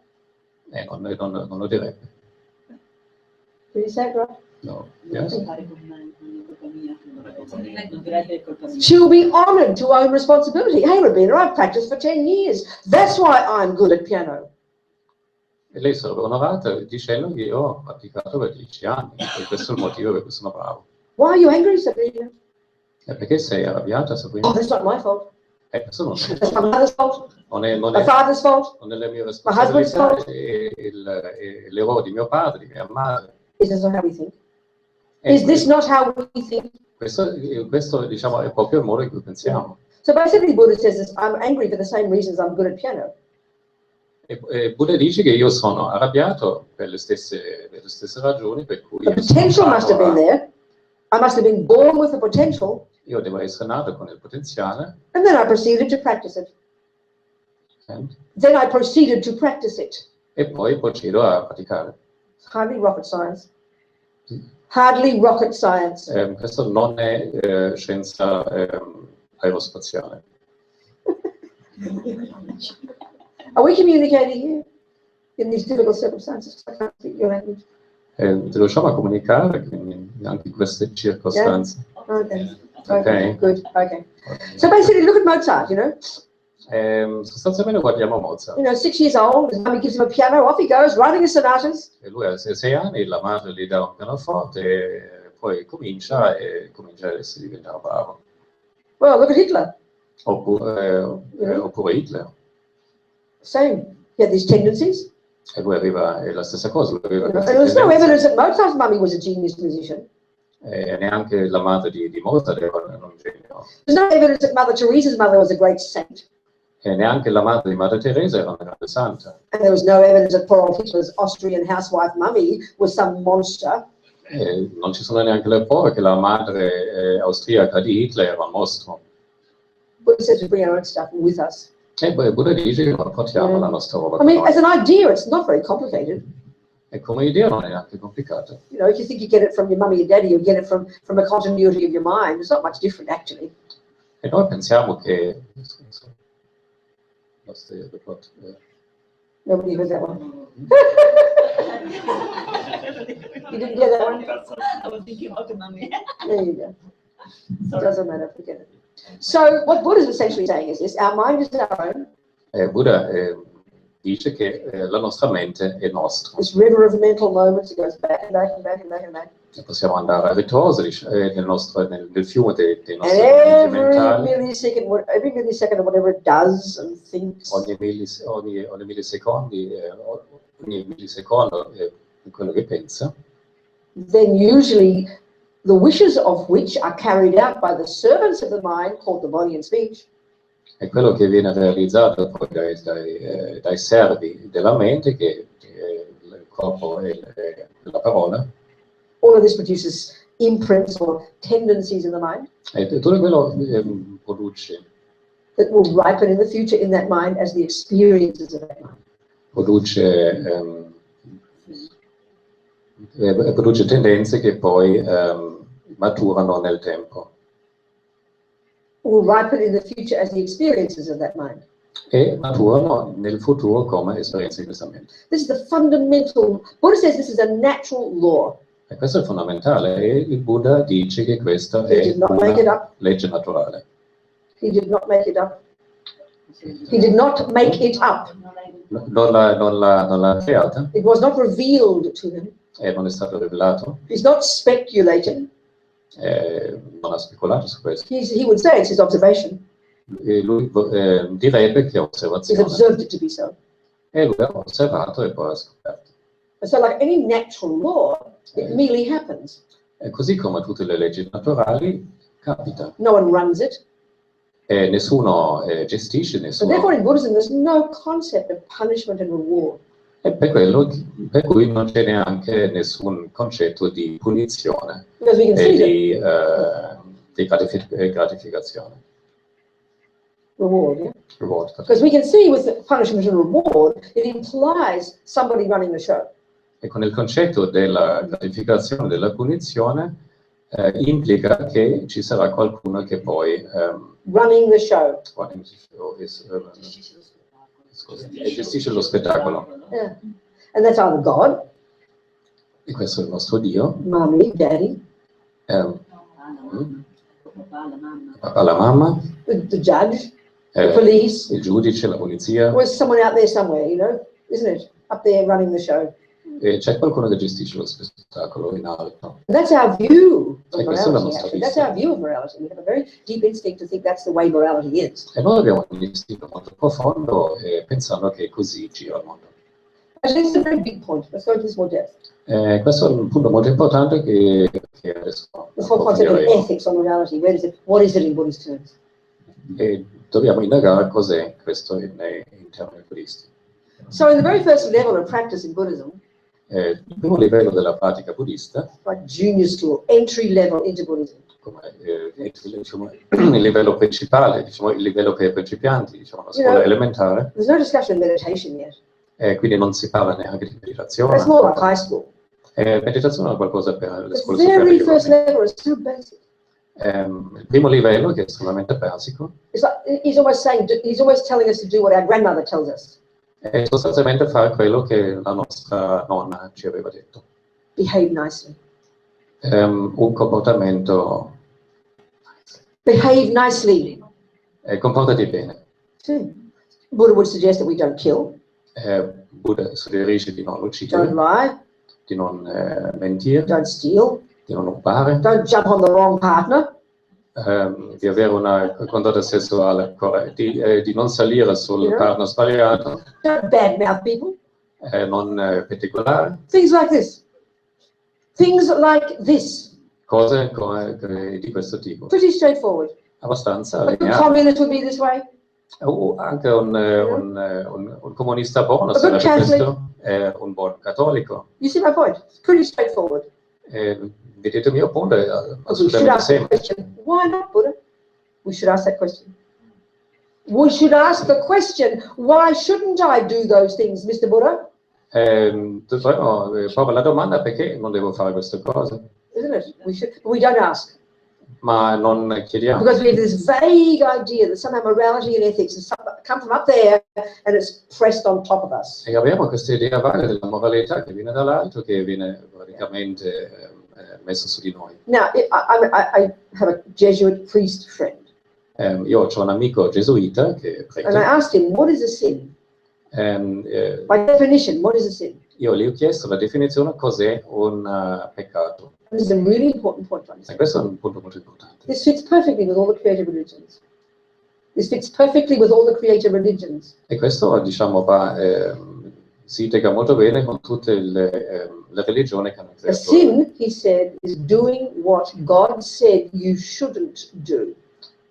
Non lo direbbe. Did you say it right? No. Yes? She'll be honored to own responsibility. Hey, Robina, I've practiced for 10 years. That's why I'm good at piano. E lei sarebbe onorata dicendo che io ho praticato per 10 anni e questo è il motivo per cui sono bravo. Why are you angry, Sabrina? Perché sei arrabbiata, Sabrina? Oh, that's not my fault. Questo non That's my mother's fault. è My father's fault. non è la mia husband's responsabilità, fault. è l'errore di mio padre, di mia madre. Is this not how we think? Is this not how we think? Questo diciamo è proprio il modo in cui pensiamo. So basically, Buddha says this, I'm angry for the same reasons I'm good at piano. E Buddha dice che io sono arrabbiato per le stesse ragioni per cui The potential must have been there. I must have been born with the potential, io devo essere nato con il potenziale. and then I proceeded to practice it. Then I proceeded to practice it. E poi procedo a praticare. It's hardly rocket science. Hardly rocket science. Questo non è scienza aerospaziale. Are we communicating here in these difficult circumstances? I can't speak your language. Riusciamo a comunicare anche in queste circostanze. Okay. Okay. Good. Okay. So basically, look at Mozart. You know. Sostanzialmente guardiamo Mozart. 6 years old. His mummy gives him a piano. Off he goes, writing his sonatas. E lui ha 6 anni, la madre gli dà un pianoforte e poi comincia a diventare bravo. Well, look at Hitler. Oppure Hitler. Same. He had these tendencies. E lui è la stessa cosa. Lui aveva And queste there's no tendenze. evidence that Mozart's mummy was a genius musician. E neanche la madre di Mozart era un genio. There's no evidence that Mother Teresa's mother was a great saint. E neanche la madre di Madre Teresa era una grande santa. And there was no evidence that poor old Hitler's Austrian housewife mummy was some monster. E non ci sono neanche le prove che la madre austriaca di Hitler era un mostro. Buddha says we bring our own stuff with us. E poi Buddha dice che noi portiamo la nostra roba I con mean, noi. as an idea, it's not very complicated. E come idea non è neanche complicato. You know, if you think you get it from your mummy and daddy, you get it from a continuity of your mind. It's not much different, actually. E noi pensiamo che... Nobody heard that one. You didn't hear that one? I was thinking about the mummy. There you go. It doesn't matter, forget it. So what Buddha is essentially saying is this: our mind is our own. Buddha dice che la nostra mente è nostra. This river of mental moments, it goes back and back and back and back and back. E possiamo andare a ritroso nel fiume dei nostri And movimenti mentali. every millisecond of whatever it does and thinks, Ogni millisecondo di quello che pensa. then usually the wishes of which are carried out by the servants of the mind, called the body and speech. È quello che viene realizzato poi dai servi della mente, che il corpo e la parola. All of this produces imprints or tendencies in the mind E tutto quello produce that will ripen in the future in that mind as the experiences of that mind. Produce tendenze che poi maturano nel tempo. Will ripen in the future as the experiences of that mind. E maturano nel futuro come esperienze di questa mente. This is the fundamental. Buddha says this is a natural law. E questo è fondamentale, e il Buddha dice che questa He è did not make it una up. legge naturale. He did not make it up. He did not make it up. Non l'ha creata It was not revealed to him. e non è stato rivelato, He's not speculating. non ha speculato su questo. He would say it's his observation. E lui direbbe che è He's osservazione, observed it to be so. e lui ha osservato e poi ha scoperto. And so, like any natural law, it merely happens. E così come tutte le leggi naturali, capita. No one runs it. E nessuno gestisce, So therefore, nessuno. in Buddhism, there's no concept of punishment and reward. E per cui non c'è neanche nessun concetto di punizione Because we can e see that di gratificazione. reward, yeah? Reward. Because we can see with the punishment and reward, it implies somebody running the show. E con il concetto della gratificazione, della punizione, implica che ci sarà qualcuno che poi Running the show. gestisce lo spettacolo. Yeah. And that's either God, E questo è il nostro Dio, mommy, daddy, papà, la mamma, the judge, the police, il giudice, la polizia. or someone out there somewhere, you know, isn't it? Up there running the show. E c'è qualcuno che gestisce lo spettacolo in alto. And that's our view of E questa è la morality, nostra actually. That's vista. our view of morality. We have a very deep instinct to think that's the way morality is. E noi abbiamo un istinto molto profondo pensando che così gira il mondo. Actually, this is a very big point. Let's go into this more depth. Questo è un punto molto importante che adesso This whole concept of approfondiremo. ethics on morality, where is it? What is it in Buddhist terms? E dobbiamo indagare cos'è questo in termini buddisti. So in the very first level of practice in Buddhism, Il primo livello della pratica buddista, like junior school, entry level into Buddhism, come diciamo, il livello principale, diciamo, il livello per i principianti, diciamo, la scuola elementare, there's no discussion of meditation yet. quindi non si parla neanche di meditazione. That's more like high school. Meditazione è qualcosa per le The scuole very first superiori. level is so basic. Il primo livello, che è estremamente basico, It's like he's almost telling us to do what our grandmother tells us. è sostanzialmente fare quello che la nostra nonna ci aveva detto. Behave nicely. Un comportamento, Behave nicely. comportati bene. Buddha would suggest that we don't kill, Buddha suggerisce di non uccidere, don't lie, di non mentire, don't steal, di non rubare, don't jump on the wrong partner, di avere una condotta sessuale corretta, di non salire sul partner sbagliato, don't badmouth people. non particolare, Things like this. Things like this. cose di questo tipo. Pretty straightforward. Abbastanza A good lineare. communist would be this way. Anche un comunista buono A good sarebbe Catholic. questo, un buon cattolico. You see my point? It's pretty straightforward. Vedete il mio punto, è We should assolutamente ask the semplice. question, why not Buddha? We should ask that question. We should ask the question, why shouldn't I do those things, Mr. Buddha? Dovremmo porre la domanda perché non devo fare queste cose, Isn't it? We don't ask. ma non chiediamo. Because we have this vague idea that somehow morality and ethics has come from up there and it's pressed on top of us. E abbiamo questa idea vaga della moralità che viene dall'alto, che viene praticamente messo su di noi. Now, I have a Jesuit priest friend, Io ho un amico gesuita che è and I prete. asked him, what is a sin? By definition, what is a sin? Io gli ho chiesto la definizione cos'è un peccato. This is a really important point to E understand. questo è un punto molto importante. This fits perfectly with all the creative religions. This fits perfectly with all the creative religions. E questo, diciamo, si integra molto bene con tutte le religioni che hanno A creato. sin, he said, is doing what God said you shouldn't do.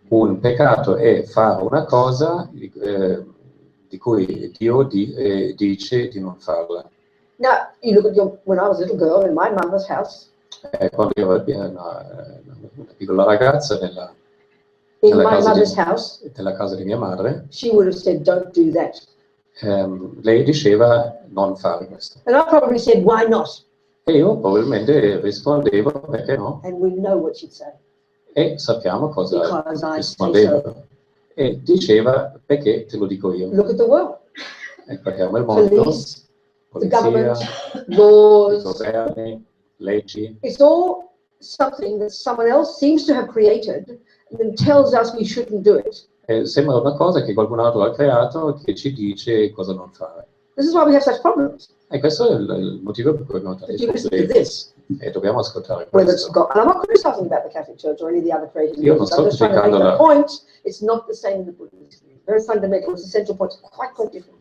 Un peccato è fare una cosa di cui Dio dice di non farla. Now, you look at when I was a little girl in my mother's house, Quando io ero una piccola ragazza in nella my casa mother's house, nella casa di mia madre, she would have said, don't do that. lei diceva non fare questo. And I probably said, why not? E io probabilmente rispondevo perché no? And we know what she'd say. E sappiamo cosa Because I say rispondeva. so. E diceva perché te lo dico io. Look at the world. E guardiamo il mondo, Police, the polizia, government, i laws, governi, leggi. It's all something that someone else seems to have created and then tells us we shouldn't do it. Sembra una cosa che qualcun altro ha creato che ci dice cosa non fare. This is why we have such problems. E questo è il motivo per cui abbiamo If tanti you listen to problemi. this, E dobbiamo ascoltare whether it's questo. God, and I'm not criticizing about the Catholic Church or any of the other created Io non religions. sto I'm just trying to make criticando the la- point. It's not the same in the Buddhism. Very fundamental. It's a central point. It's quite different.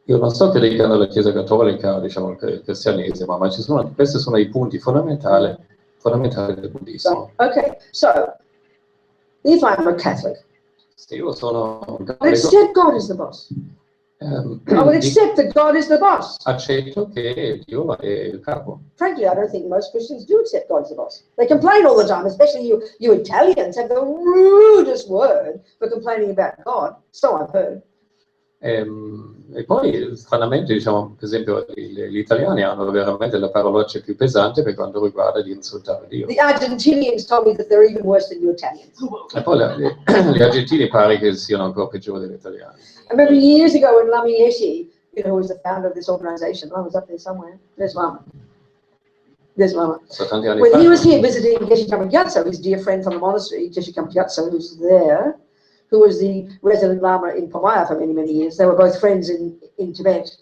Io non sto criticando la Chiesa Cattolica, diciamo il cristianesimo, ma questi sono i punti fondamentali del buddismo. Okay, so if I'm a Catholic, Se io sono un I cattolico, accept God as the boss. I will accept that God is the boss. accetto che Dio è il capo. Frankly, I don't think most Christians do accept God as the boss. They complain all the time, especially you Italians have the rudest word for complaining about God. So I've heard. E poi, stranamente, diciamo, per esempio, gli italiani hanno veramente la parolaccia più pesante per quanto riguarda di insultare Dio. The Argentinians told me that they're even worse than you Italians. E poi gli argentini pare che siano ancora peggiori degli italiani. I remember years ago when Lama Yeshe, who was the founder of this organization, I was up there somewhere. There's Lama. There's Lama. So, tanti anni When fa, he was here visiting Geshe Gyatso, his dear friend from the monastery, Geshe Gyatso, who's there, who was the resident Lama in Pomaya for many, many years. They were both friends in Tibet.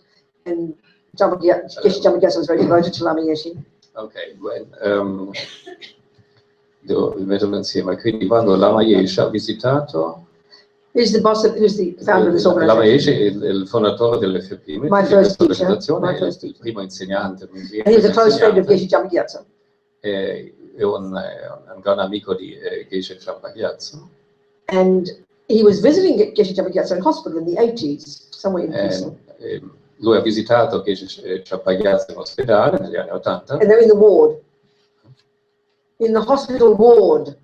And Geshe Gyatso was very devoted to Lama Yeshe. Ok, devo rimetterlo insieme. Quindi quando Lama Yeshe ha visitato, Who's the boss? Who's the founder of this Lama organization? Yeshe è il fondatore dell'FP, My di first questa teacher, organizzazione, my è first il primo insegnante. And he was a close friend of Geshe Gyatso. È un grande amico di Geshe Gyatso. And he was visiting Geshe Gyatso in hospital in the 80s, somewhere in Pisa. Lui ha visitato Geshe Gyatso in ospedale negli anni 80. And they're in the ward. In the hospital ward.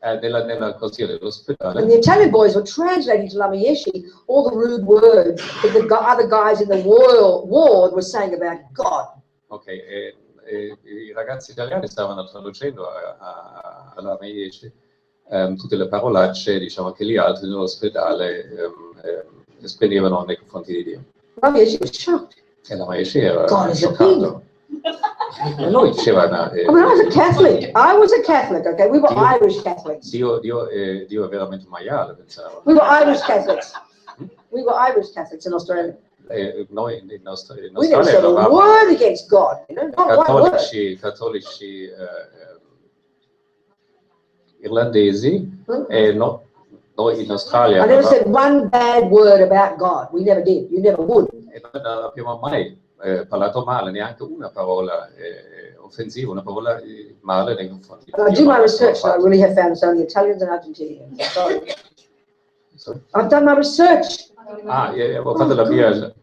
Nella corsia dell'ospedale. And the Italian boys were translating to Lama Yeshe all the rude words that the other guys in the ward were saying about God. Ok, i ragazzi italiani stavano traducendo a Lama Yeshe tutte le parolacce, diciamo, che gli altri nell'ospedale esprimevano nei confronti di Dio. Lama Yeshe was shocked. E Lama Yeshe era God is a scioccato. E lui diceva, I mean, I was a Catholic. I was a Catholic, okay? We were Irish Catholics. Dio è veramente un maiale, pensavo. We were Irish Catholics. We were Irish Catholics in Australia. Noi in We never Australia said a eravamo word against God, you know, not one word. cattolici irlandesi e noi in Australia I never said one bad word about God. We never did. You never would. e non abbiamo mai parlato male, neanche una parola offensiva, una parola male nei confronti di And I Dio. do my research, and I really have found it's only Italians and Argentinians. Sorry. Sorry? I've done my research. Ho fatto la mia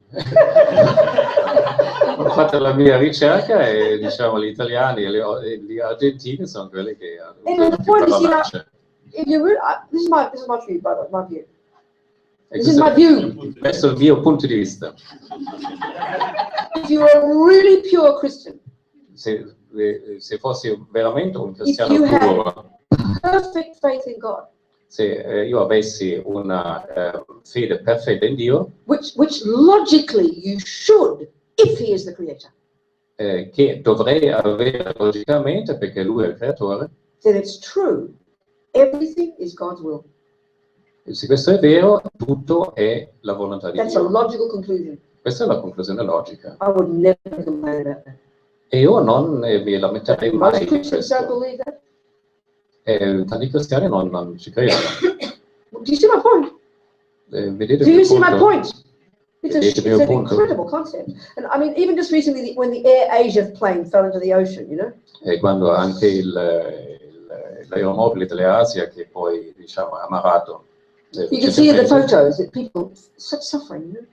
ho fatto la mia ricerca e diciamo gli italiani e gli argentini sono quelli che hanno Anyway, the point is, you know, parolacce. if you really, this is my view, brother, my view. E This is my view. questo è il mio punto di vista. If you're a really pure Christian, Se fossi veramente un if cristiano you puro, have perfect faith in God, se io avessi una fede perfetta in Dio, which logically you should, if He is the Creator, che dovrei avere logicamente perché Lui è il creatore, then it's true. Everything is God's will. e se questo è vero, tutto è la volontà di That's a Dio. logical conclusion. Questa è la conclusione logica. I would never complain about that. E io non mi lamenterei Most mai di Christians don't questo. believe that. Tanti cristiani non ci credono. Do you see my point? Vedete Do il you mio see my punto? point? It's Vedete il mio an punto? incredible concept. And I mean, even just recently, when the Air Asia plane fell into the ocean, you know, E quando anche l'aeromobile dell'Asia che poi diciamo ha ammarato. you can see in the photos that people, such suffering, you know.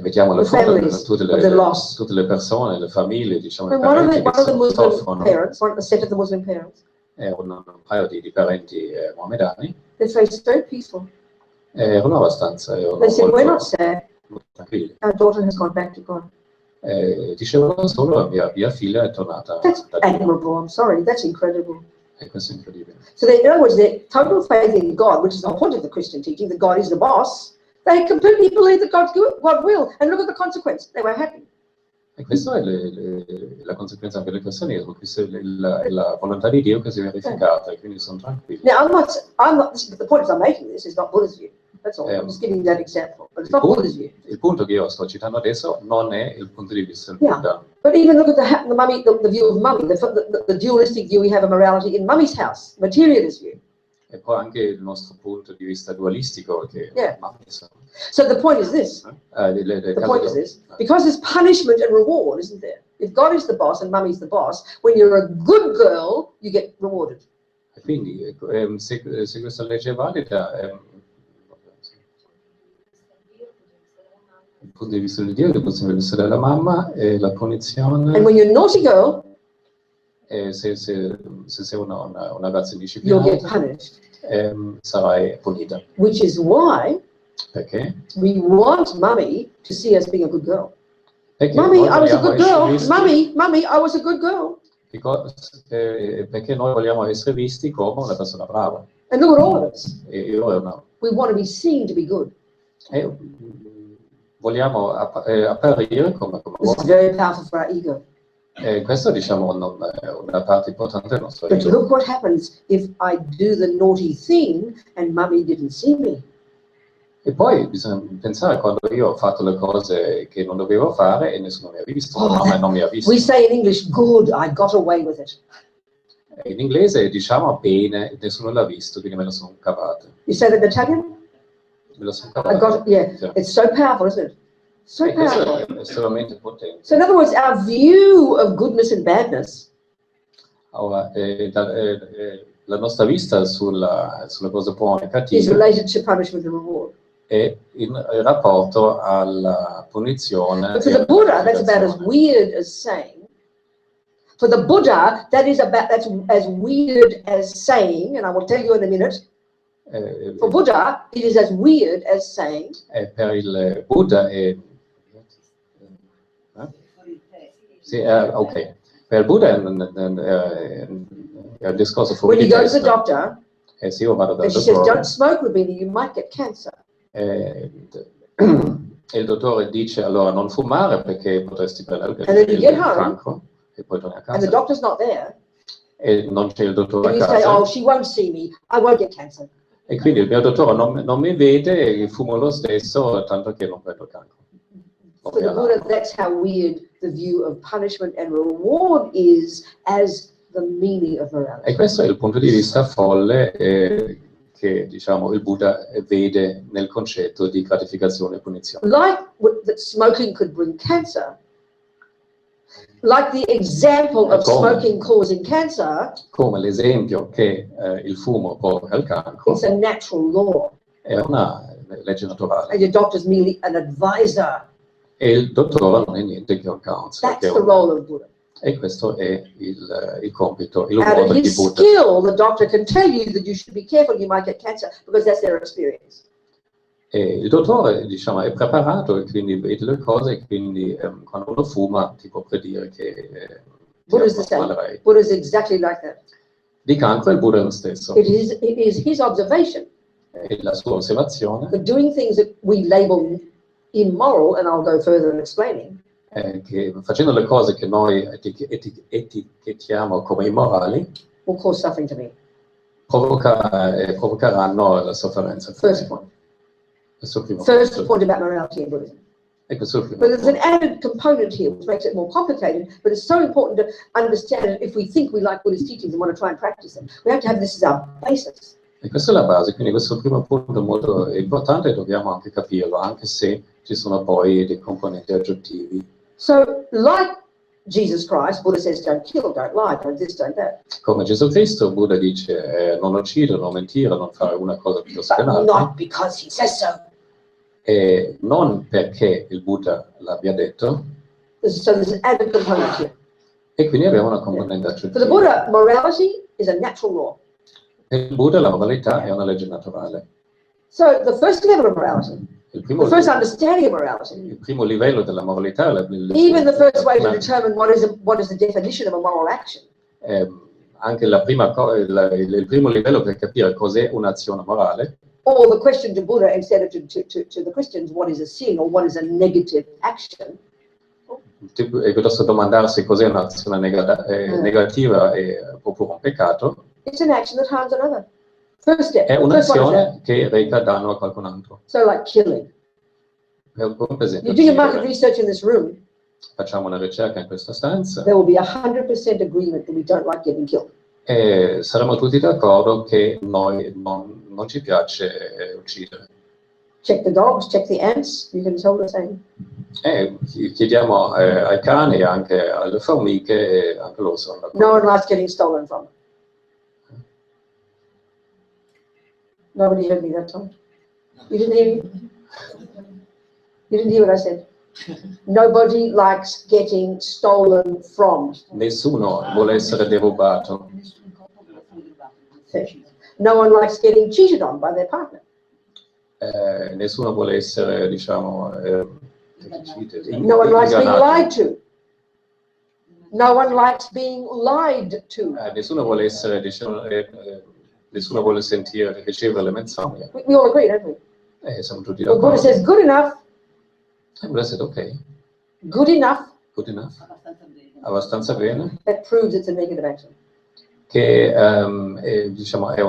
Vediamo le The foto families di tutte of the lost. le persone, le famiglie, diciamo, i And one of parenti the che Muslim soffrono. parents, one of the set of the Muslim parents, Un paio di parenti mohammedani their face is very peaceful. erano abbastanza They said, "We're not sad. molto tranquilli. Our daughter has gone back to God." Dicevano solo mia figlia è tornata That's da Dio. admirable. I'm sorry, that's incredible. E questo è incredibile. So, in other words, their total faith in God, which is the point of the Christian teaching, that God is the boss, they completely believe that God will, and look at the consequence. They were happy. E questa è la conseguenza anche del cristianesimo, questa è la volontà di Dio che si è verificata, e quindi sono tranquilli. Now, the point I'm making this is not Buddha's view. That's all. I'm just giving that example. But it's not Buddha's view. Il punto che io sto citando adesso non è il punto di vista del Yeah. Buddha. But even look at the view of mummy, the dualistic view we have of morality in mummy's house, materialist view. E poi anche il nostro punto di vista dualistico che So the point is this. The point is this. Because there's punishment and reward, isn't there? If God is the boss and mummy's the boss, when you're a good girl, you get rewarded. E quindi se questa legge è valida, dal punto di vista di Dio, dal punto di vista della mamma, la punizione. And when you're a naughty girl, se sei una ragazza you'll indisciplinata, get punished. Sarai punita. Which is why Perché? we want mummy to see us being a good girl. Perché Mummy, noi I was a vogliamo good girl. essere visti- Mummy, I was a good girl. perché noi vogliamo essere visti come una persona brava. And look at all of us. E io no. We want to be seen to be good. E vogliamo apparire come This is buoni. very powerful for our ego. E questo, diciamo, non è una parte importante del nostro But ego. look what happens if I do the naughty thing and mummy didn't see me. E poi bisogna pensare quando io ho fatto le cose che non dovevo fare e nessuno mi ha visto, non mi ha visto. We say in English, good, I got away with it. In inglese diciamo bene, nessuno l'ha visto, quindi me lo sono cavato. You say that in Italian? Me lo sono I cavato. got, yeah. Sì. It's so powerful, isn't it? So E questo powerful. è estremamente potente. So in other words, our view of goodness and badness Ora, la nostra vista sulle cose buone e is cattive related to punishment and reward. è in rapporto alla punizione. But for e the alla Buddha, that's about as gratificazione. weird as saying. For the Buddha, that's as weird as saying, and I will tell you in a minute. For Buddha, it is as weird as saying. Per il Buddha è... Sì, ok. Per il Buddha è un discorso fuori When di you go to the testa. doctor, Se io vado dal and she says, dottore "Don't smoke, Robina, you might get cancer." e il dottore dice allora non fumare perché potresti prendere And then you il get home, cancro, e poi torni a And the casa doctor's not there, e non c'è il dottore and a you say, casa. "Oh, she won't see me. I won't get cancer." E quindi il mio dottore non mi vede e fumo lo stesso, tanto che non prendo il cancro. For the Buddha, that's how weird the view of punishment and reward is as the meaning of E morality. questo è il punto di vista folle che diciamo, il Buddha vede nel concetto di gratificazione e punizione. Like that smoking could bring cancer, like the example of smoking causing cancer, Come l'esempio che il fumo provoca il cancro it's a natural law, è una legge naturale. and your doctor's merely an advisor. E il dottore non è niente che un counselor. That's the role of Buddha. E questo è il compito, il Out lavoro of di his Buddha. skill, the doctor can tell you that you should be careful, you might get cancer, because that's their experience. E il dottore, diciamo, è preparato e quindi vede le cose e quindi quando uno fuma ti può predire che Buddha is the same. ammalerei. Buddha is exactly like that. Di cancro il Buddha è lo stesso. It is his observation E la sua osservazione that doing things that we label immoral, and I'll go further in explaining, è che facendo le cose che noi etichettiamo come immorali will cause suffering to me. provocheranno la sofferenza. First point. Questo è il primo First punto. point about morality in Buddhism. E questo è il primo But there's an punto. added component here which makes it more complicated, but it's so important to understand it if we think we like Buddhist teachings and want to try and practice them. We have to have this as our basis. E questa è la base, quindi questo è il primo punto molto importante e dobbiamo anche capirlo, anche se ci sono poi dei componenti aggiuntivi. So, like Jesus Christ, Buddha says, don't kill, don't lie, don't this, don't that. Come Gesù Cristo, Buddha dice non uccidere, non mentire, non fare una cosa piuttosto che But l'altra. not because he says so. E non perché il Buddha l'abbia detto, So there's an added component here. e quindi abbiamo una componente For the aggiuntiva. Buddha, morality is a natural law. Per il Buddha la moralità è una legge naturale. So the first level of morality, Il primo, the first understanding of morality, il primo livello della moralità è even the first way to determine what is the definition of a moral action, anche il primo livello per capire cos'è un'azione morale, or the question to Buddha instead of to the Christians, what is a sin or what is a negative action, e piuttosto domandarsi cos'è un'azione negativa oppure un peccato, it's an action that harms another. First step. è First one is that. un'azione che reca danno a qualcun altro. So like killing. Per esempio, You're doing a market uccidere. research in this room, Facciamo una ricerca in questa stanza there will be 100% agreement that we don't like getting killed. e saremo tutti d'accordo che noi non ci piace uccidere. Check the dogs, check the ants, you can tell the same. E chiediamo ai cani e anche alle formiche, e anche loro sono d'accordo. No one likes getting stolen from. Nobody heard me that time. You didn't hear me? You didn't hear what I said? Nobody likes getting stolen from. Nessuno vuole essere derubato. No one likes getting cheated on by their partner. Nessuno vuole essere, diciamo, No one likes being ingannato. lied to. No one likes being lied to. Nessuno vuole essere, diciamo, nessuno vuole ricevere le menzogne. We all agree, don't we? Siamo tutti Well, Buddha d'accordo. says good enough, E Buddha said, ok, good enough, good enough, abbastanza bene, that proves it's a negative action. che diciamo è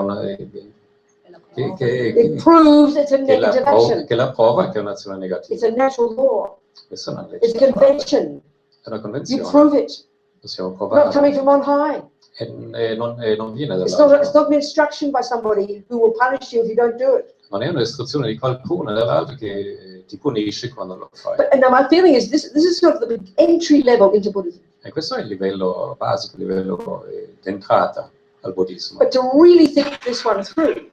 It proves it's a negative action. che la prova che è un'azione It's negativa. a natural law. Questa è una It's legge, a convention. è una You convenzione, prove it. possiamo Not provare. coming from on high. E non viene It's dall'alto. not an instruction by somebody who will punish you if you don't do it. Non è un'istruzione di qualcuno dall'alto che ti punisce quando lo fai. But and now my feeling is this is sort of the entry level into Buddhism. E questo è il livello basico, il livello d'entrata al buddismo. But to really think this one through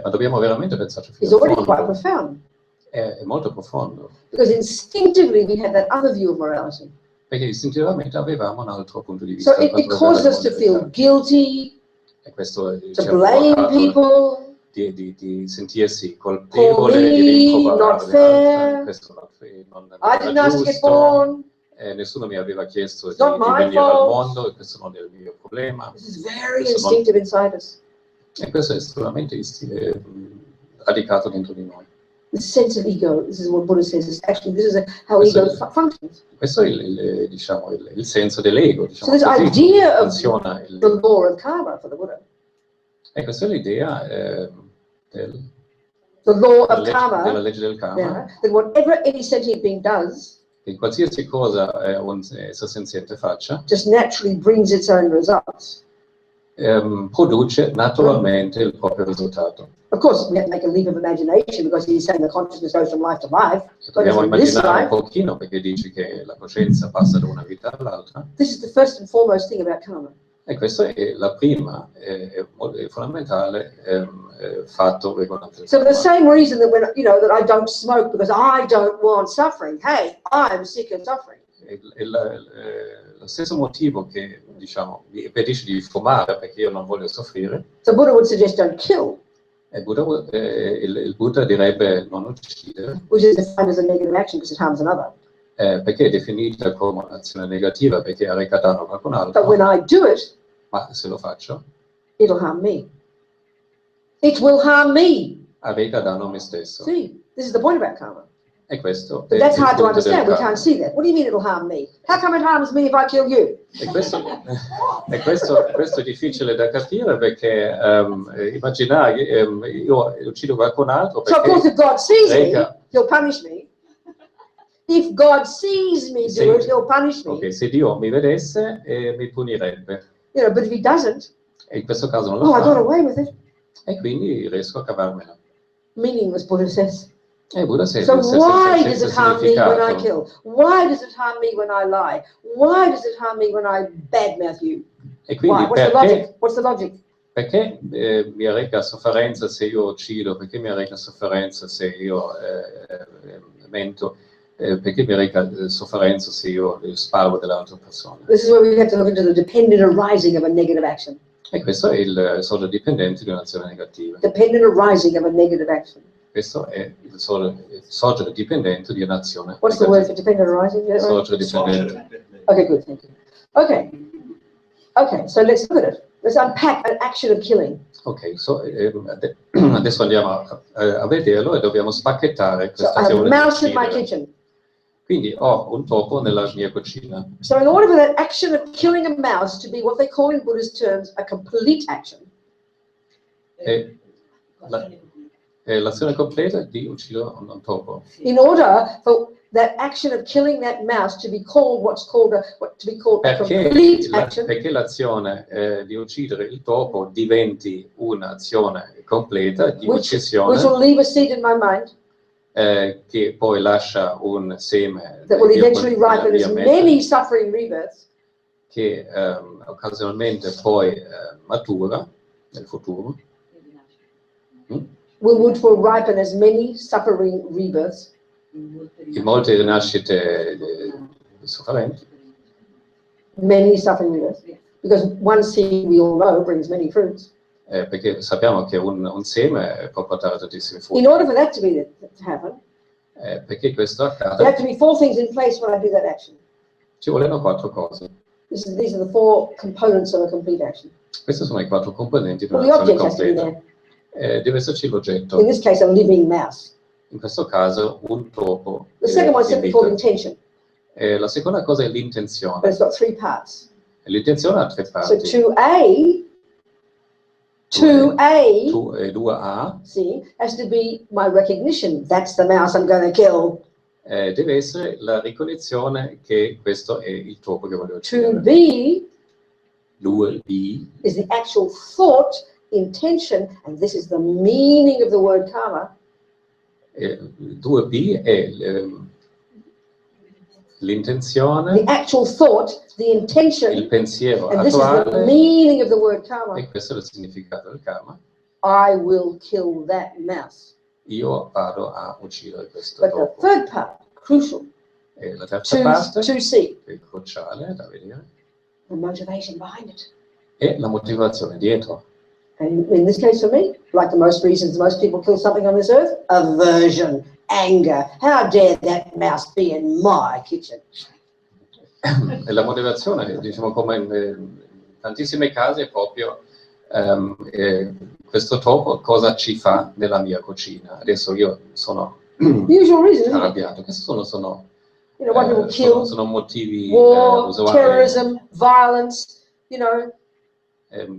Ma dobbiamo veramente pensarci is fino a already quite fondo. profound. È molto profondo, Because instinctively we have that other view of morality. perché istintivamente avevamo un altro punto di So vista. it causes us to feel guilty, E questo to ci ha blame provocato people. di sentirsi colpevole, di me, rimproverare not gli fair. altri. Questo non I didn't era ask to get giusto. born. Nessuno mi aveva chiesto di not my venire al fault. mondo e questo non è il mio problema. This is very Questo instinctive inside us. E questo è estremamente radicato dentro di noi. The sense of ego. This is what Buddha says. Is actually this is how ego functions. Questo è diciamo, il senso dell'ego. So Diciamo, this così idea of funziona the law of karma for the Buddha. E questa è l'idea The law of della karma. legge del karma, Yeah, that whatever any sentient being does, che qualsiasi cosa un essere senziente faccia, just naturally brings its own results. produce naturalmente il proprio risultato. Of course, we have to make a leap of imagination because he's saying the consciousness goes from life to life. But Dobbiamo in this immaginare un life, pochino perché dice che la coscienza passa da una vita all'altra. this is the first and foremost thing about karma. E questo è la prima, è fondamentale fatto regolante. So for the same reason that when that I don't smoke because I don't want suffering. Hey, I'm sick of suffering. È lo stesso motivo che, diciamo, mi impedisce di fumare perché io non voglio soffrire. So Buddha would suggest don't kill, E il Buddha direbbe non uccidere, which is defined as a negative action because it harms another. perché è definita come un'azione negativa perché arreca danno a qualcun But altro, when I do it, ma se lo faccio, it'll harm me. It will harm me. arreca danno a me stesso. See, this is the point about karma. E questo But è that's il hard to punto del understand. We karma. can't see that. What do you mean it'll harm me? How come it harms me if I kill you? E questo è difficile da capire perché immaginare io uccido qualcun altro So of course, perché if God sees me, reca, He'll punish me. If God sees me do it, He'll punish me. ok, se Dio mi vedesse mi punirebbe. But if He doesn't, E in questo caso non oh, lo I got fa away with it. e quindi riesco a cavarmela. Meaningless, Buddha says. E Buddha So senza why does it harm me when I significato. kill? Why does it harm me when I lie? Why does it harm me when I badmouth you? E quindi Why? What's the logic? What's the logic? perché mi arreca sofferenza se io uccido? Perché mi arreca sofferenza se io mento? Perché mi arreca sofferenza se io sparo dell'altra persona? This is where we have to look into the dependent arising of a negative action. E questo è il sorgere dipendente di un'azione negativa. Dependent arising of a negative action. Questo è il sorgere dipendente di un'azione What's the word negativa. for dependent arising? Is that right? Sorgere dipendente. Okay, good, thank you. Okay, so let's look at it. Let's unpack an action of killing. Ok, adesso andiamo a vederlo e dobbiamo spacchettare So questa I have a azione di mouse in my uccidere. kitchen. Quindi ho un topo nella mia cucina. So in order for that action of killing a mouse to be what they call in Buddhist terms a complete action, E l'azione completa è di uccidere un topo. in order for that action of killing that mouse to be called a complete action, Perché l'azione di uccidere il topo diventi un'azione completa di which uccisione, will leave a seed in my mind che poi lascia un seme that will eventually nella ripen mia as mente, many suffering rebirths, che occasionalmente poi matura nel futuro, which will ripen as many suffering rebirths, in molte rinascite sofferenti, many suffering rebirths, because one seed we all know brings many fruits. perché sappiamo che un seme può portare tantissimi frutti. In order for that to happen, Perché questo there have to accade, be 4 things in place when I do that action. ci vogliono 4 cose. These are the 4 components of a complete action. Questi sono i 4 componenti di Well, the un'azione object has to be completa. there. Deve esserci l'oggetto. In this case, a living mouse. In questo caso un topo The second one is in simply vita. called intention, La seconda cosa è but l'intenzione. it's got 3 parts. L'intenzione ha 3 So parti. 2A, 2A see, has to be my recognition. That's the mouse I'm going to kill. deve essere la ricognizione che questo è il topo che voglio uccidere. 2B 2B, is the actual thought, intention, and this is the meaning of the word karma. 2B è l'intenzione, The actual thought, the il intention, pensiero and this is the attuale, meaning of the word karma. e questo è il significato del karma. I will kill that mouse. Io vado a uccidere questo But the topo. third part, crucial, E la terza parte, 2C, che è cruciale da vedere, the motivation behind it. è la motivazione dietro. And in this case for me, like the most reasons most people kill something on this earth, aversion, anger. How dare that mouse be in my kitchen? E la motivazione, diciamo, come in tantissimi casi, è proprio questo topo cosa ci fa nella mia cucina. Adesso io sono Usual reason, isn't it? arrabbiato. Questi sono You know, why people kill, sono motivi war, usuali. terrorism, violence, you know.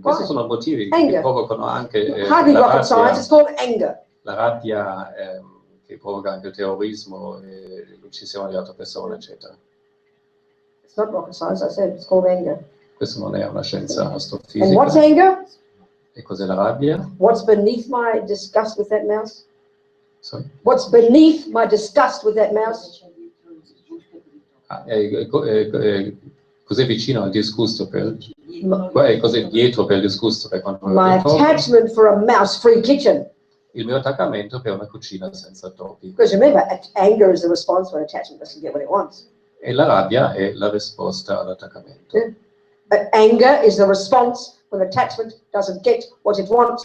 Questi sono motivi che Anger. provocano anche Hardly rocket science, it's called anger. la rabbia che provoca anche il terrorismo, l'uccisione di altre persone, eccetera. It's not rocket science, I said, it's called anger. Questo non è una scienza And what's astrofisica. anger? E cos'è la rabbia? What's beneath my disgust with that mouse? Sorry? What's beneath my disgust with that mouse? Cos'è vicino al disgusto per cos'è dietro per il disgusto per quanto My riguarda il topo? attachment for a mouse-free kitchen. Il mio attaccamento per una cucina senza topi. Because remember, anger is the response when attachment doesn't get what it wants. E la rabbia è la risposta all'attaccamento. Yeah. But anger is the response when attachment doesn't get what it wants.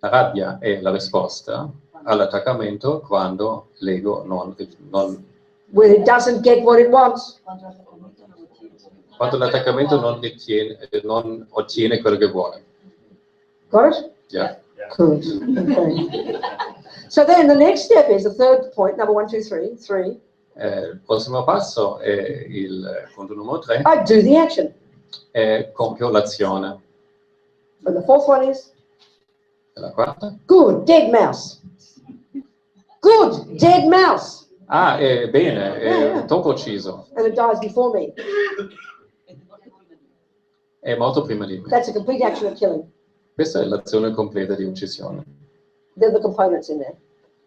La rabbia è la risposta all'attaccamento quando l'ego non When it doesn't get what it wants. quando l'attaccamento non ottiene quello che vuole. Got it? Yeah. Good. Okay. So then the next step is the third point, number 1, 2, 3. 3. Il prossimo passo è il punto numero 3, I do the action. compio l'azione. And the fourth one is E la quarta? good, dead mouse. Good, dead mouse. Bene, Yeah. topo ucciso. And it dies before me. È morto prima di me. That's a complete action of killing. Questa è l'azione completa di uccisione. They're the components in there.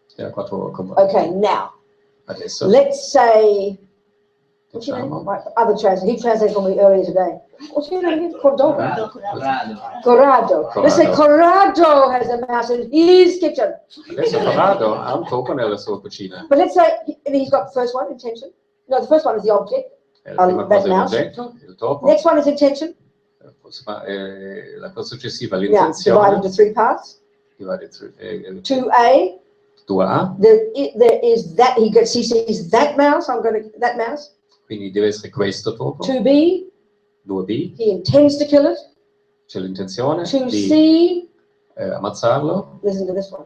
Ci sono 4 componenti. Okay, now, Adesso let's say, what's your name? diciamo My other translator, he translated for me earlier today. What's your name again? Cordoba? Corrado. Let's say Corrado has a mouse in his kitchen. Adesso Corrado ha un topo nella sua cucina. But let's say he's got the first one, intention. No, the first one is the object. La prima that cosa è mouse. l'oggetto, il topo. Next one is intention. La cosa successiva è Yeah, divided into l'intenzione. 3 parts. Divided 2A, 2A, there is that he sees that mouse. That mouse. quindi deve essere questo topo. 2B, 2B, he intends to kill it. c'è l'intenzione 2C, di ammazzarlo. listen to this one.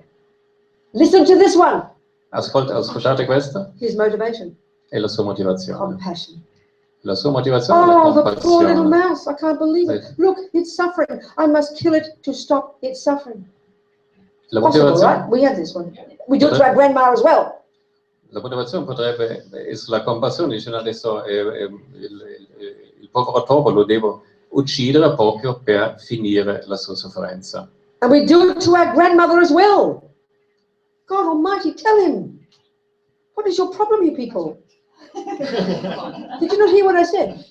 Listen to this one. Ascoltate questo, His motivation. e la sua motivazione. Compassion. La sua motivazione è la Oh, the poor little compassione. mouse. I can't believe it. Look, it's suffering. I must kill it to stop its suffering. La Possible, motivazione, right? We have this one. We do it to our grandma as well. la motivazione potrebbe essere la compassione, dicendo adesso il povero topo lo devo uccidere proprio per finire la sua sofferenza. And we do it to our grandmother as well. God Almighty, tell him. What is your problem, you people? Did you not hear what I said?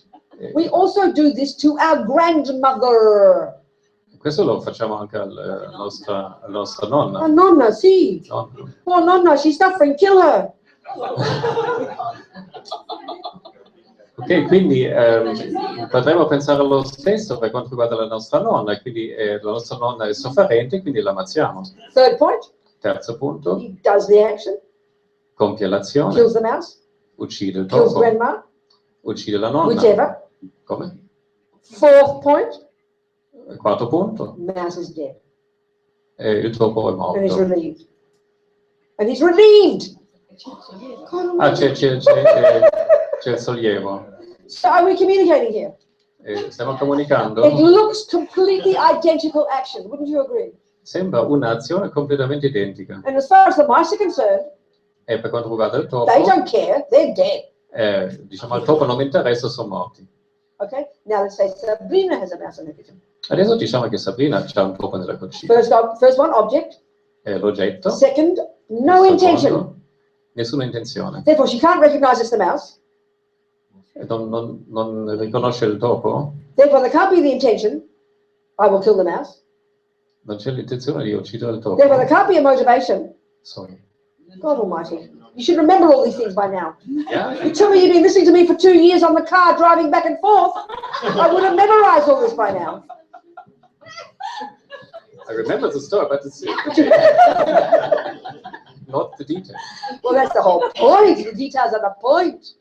We also do this to our grandmother. Questo lo facciamo anche alla nostra nonna. Oh, nonna, sì. Nonno. Oh, nonna, she's suffering. Kill her. Ok, quindi potremmo pensare allo stesso per quanto riguarda la nostra nonna, e quindi la nostra nonna è sofferente, quindi la ammazziamo. Third point, Terzo punto, he does the action, compie l'azione, kills the mouse, uccide il kills topo, grandma, uccide la nonna. whichever. Come? Fourth point, Quarto punto, mouse is dead. Il topo è And he's morto. relieved. And he's redeemed. God Almighty. C'è il sollievo. So are we communicating here? Stiamo comunicando. It looks completely identical action. Wouldn't you agree? Sembra un'azione completamente identica. And as far as the mice are concerned, E per quanto riguarda il topo, they don't care. They're dead. diciamo al topo non mi interessa, sono morti. Okay? Now let's say Sabrina has a mouse in her kitchen. Adesso diciamo che Sabrina c'ha un topo nella cucina. First one, object. L'oggetto. Second, no Il intention. secondo, nessuna intenzione. Therefore, she can't recognize it's the mouse. Non riconosce il topo. Therefore, there can't be the intention, I will kill the mouse. Non c'è l'intenzione di uccidere il topo. Therefore, there can't be a motivation. Sorry. God Almighty. You should remember all these things by now. Yeah. You tell me you've been listening to me for 2 years on the car driving back and forth. I would have memorized all this by now. I remember the story, but it's not the detail. Well, that's the whole point. The details are the point.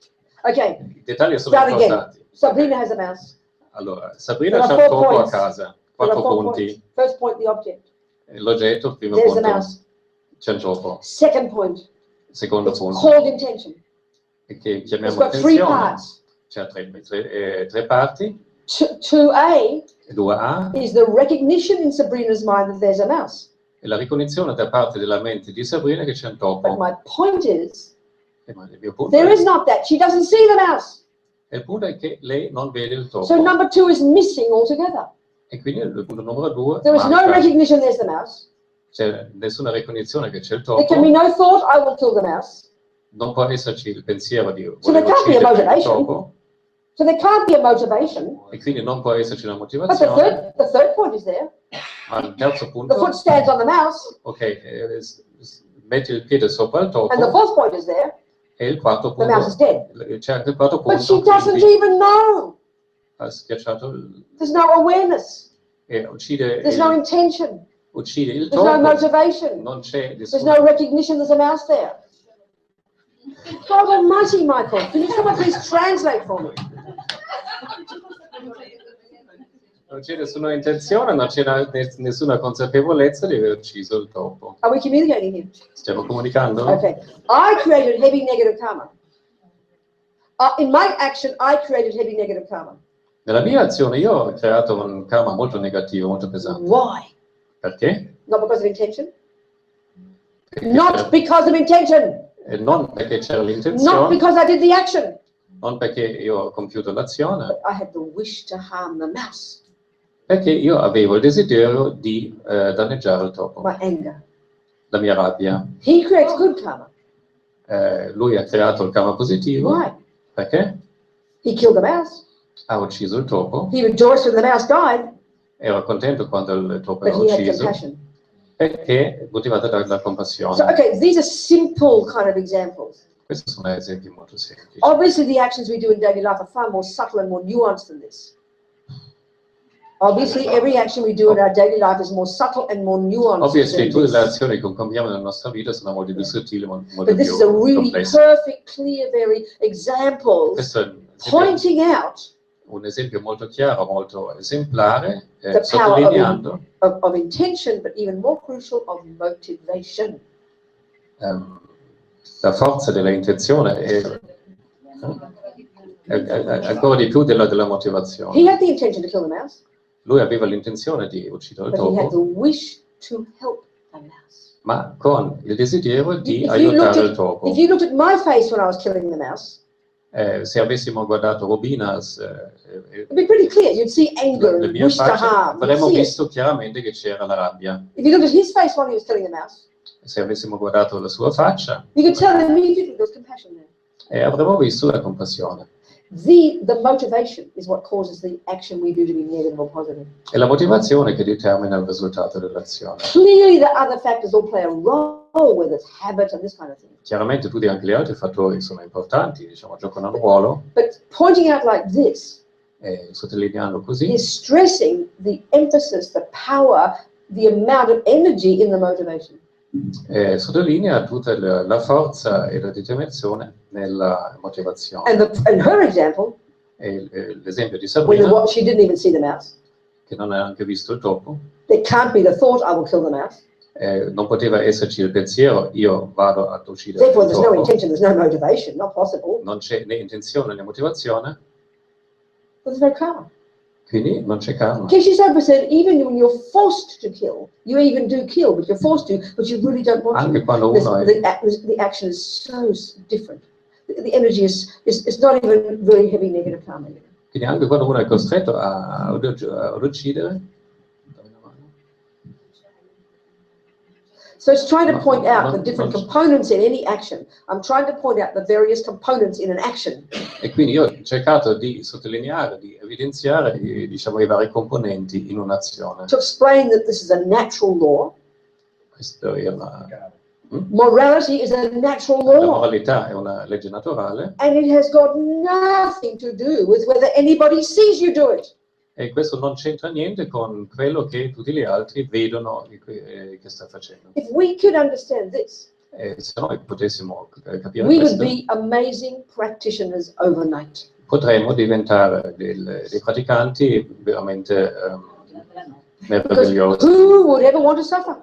Okay, I dettagli sono start again. importanti. Sabrina has a mouse. Allora, Sabrina There are c'ha il 4 topo a points. casa. There are 4 4 punti. points. First point, the object. L'oggetto, primo There's the punto. mouse. C'è il topo. Second point, Secondo it's punto. called intention. E che It's chiamiamo got 3 attenzione. parts. C'ha tre parti. 2A 2A is the recognition in Sabrina's mind that there's a mouse. è la ricognizione da parte della mente di Sabrina che c'è un But topo. my point is, Ma il mio punto there is not that. She doesn't see the mouse. il punto è che lei non vede il topo. So number 2 is missing altogether. E quindi il punto numero 2 There is no manca. recognition there's the mouse. C'è nessuna ricognizione che c'è il There can be topo. no thought, I will kill the mouse. Non può esserci il pensiero di So there voler can't be a uccidere il motivation. topo. So there can't be a motivation. E quindi non può esserci una But the motivazione. third point is there. Ma il terzo The punto, foot stands on the mouse. ok, metti il piede sopra il topo. And the fourth point is there. E il quarto The mouse is punto, dead. c'è anche il quarto But she punto, doesn't quindi even know. ha schiacciato There's no awareness. e uccide There's no intention. il There's no topo. motivation. Non c'è There's nessuna no recognition there's a mouse there. God Almighty, Michael, can you someone please translate for me? Non c'è nessuna intenzione, non c'è nessuna consapevolezza di aver ucciso il topo. Are we communicating here? Stiamo comunicando? Okay. I created heavy negative karma. In my action, I created heavy negative karma. Nella mia azione io ho creato un karma molto negativo, molto pesante. Why? Perché? Not because of intention? Perché Not because of intention. non perché c'era Not l'intenzione, because I did the action. non perché io ho compiuto l'azione, But I had the wish to harm the mouse. perché io avevo il desiderio di danneggiare il topo. My anger. La mia rabbia. He creates good karma. Lui ha creato il karma positivo. Why? Perché? He killed the mouse. Ha ucciso il topo. He rejoiced when the mouse died, Ero contento quando il topo but era he had ucciso. compassion. Perché motivata dalla So, compassione. okay, these are simple kind of examples. Questi sono esempi molto semplici. Obviously, the actions we do in daily life are far more subtle and more nuanced than this. Obviously, every action we do in our daily life is more subtle and more nuanced Ovviamente than tutte le this. azioni che compiamo nella nostra vita sono molto più sottili, molto But this is a più really complesse. perfect, clear, very examples Questo è pointing out un esempio molto chiaro, molto esemplare, the power sottolineando of intention, but even more crucial, of motivation. la forza della intenzione e Ancora di più della motivazione. He had the intention to kill the mouse, Lui aveva l'intenzione di uccidere il but he had the topo, wish to help the mouse. ma con il desiderio di If aiutare il topo. you looked at my face when I was killing the mouse, Se avessimo guardato Robina, it'd be pretty clear. You'd see anger le and mie wish to facce, harm. You'd avremmo see it. visto chiaramente che c'era la rabbia. If you looked at his face while he was killing the mouse, Se avessimo guardato la sua faccia, you could tell immediately there was compassion there. avremmo visto la compassione. The motivation is what causes the action we do to be negative or positive. È la motivazione che determina il risultato dell'azione. Clearly, the other factors all play a role, whether it's habit and this kind of thing. Chiaramente tutti anche gli altri fattori sono importanti, diciamo, giocano un ruolo, But pointing out like this sottolineando così, is stressing the emphasis, the power, the amount of energy in the motivation. sottolinea tutta la forza e la determinazione nella motivazione. And her example, L'esempio di when Sabrina, she didn't even see the mouse, che non ha neanche visto il topo, there can't be the thought, I will kill the mouse. non poteva esserci il pensiero, io vado ad uccidere Therefore, il there's no topo. intention, there's no motivation, not possible. Non c'è né intenzione né motivazione, There's no karma. quindi non c'è karma. Keshizoba said, even when you're forced to kill, you even do kill, but you're forced to, but you really don't want Anche to. quando uno è, The action is so different. The energy is not even very heavy negative karma. quindi anche quando uno è costretto ad uccidere, So it's trying to point out the different components in any action. I'm trying to point out the various components in an action. e quindi io ho cercato di sottolineare, di evidenziare, diciamo, i vari componenti in un'azione. To explain that this is a natural law. Questo è Morality is a natural la law. moralità è una legge naturale And it has got nothing to do with whether anybody sees you do it. e questo non c'entra niente con quello che tutti gli altri vedono che sta facendo. If we could understand this, Se noi potessimo capire we would questo, be amazing practitioners overnight. potremmo diventare dei praticanti veramente Because meravigliosi. who would ever want to suffer?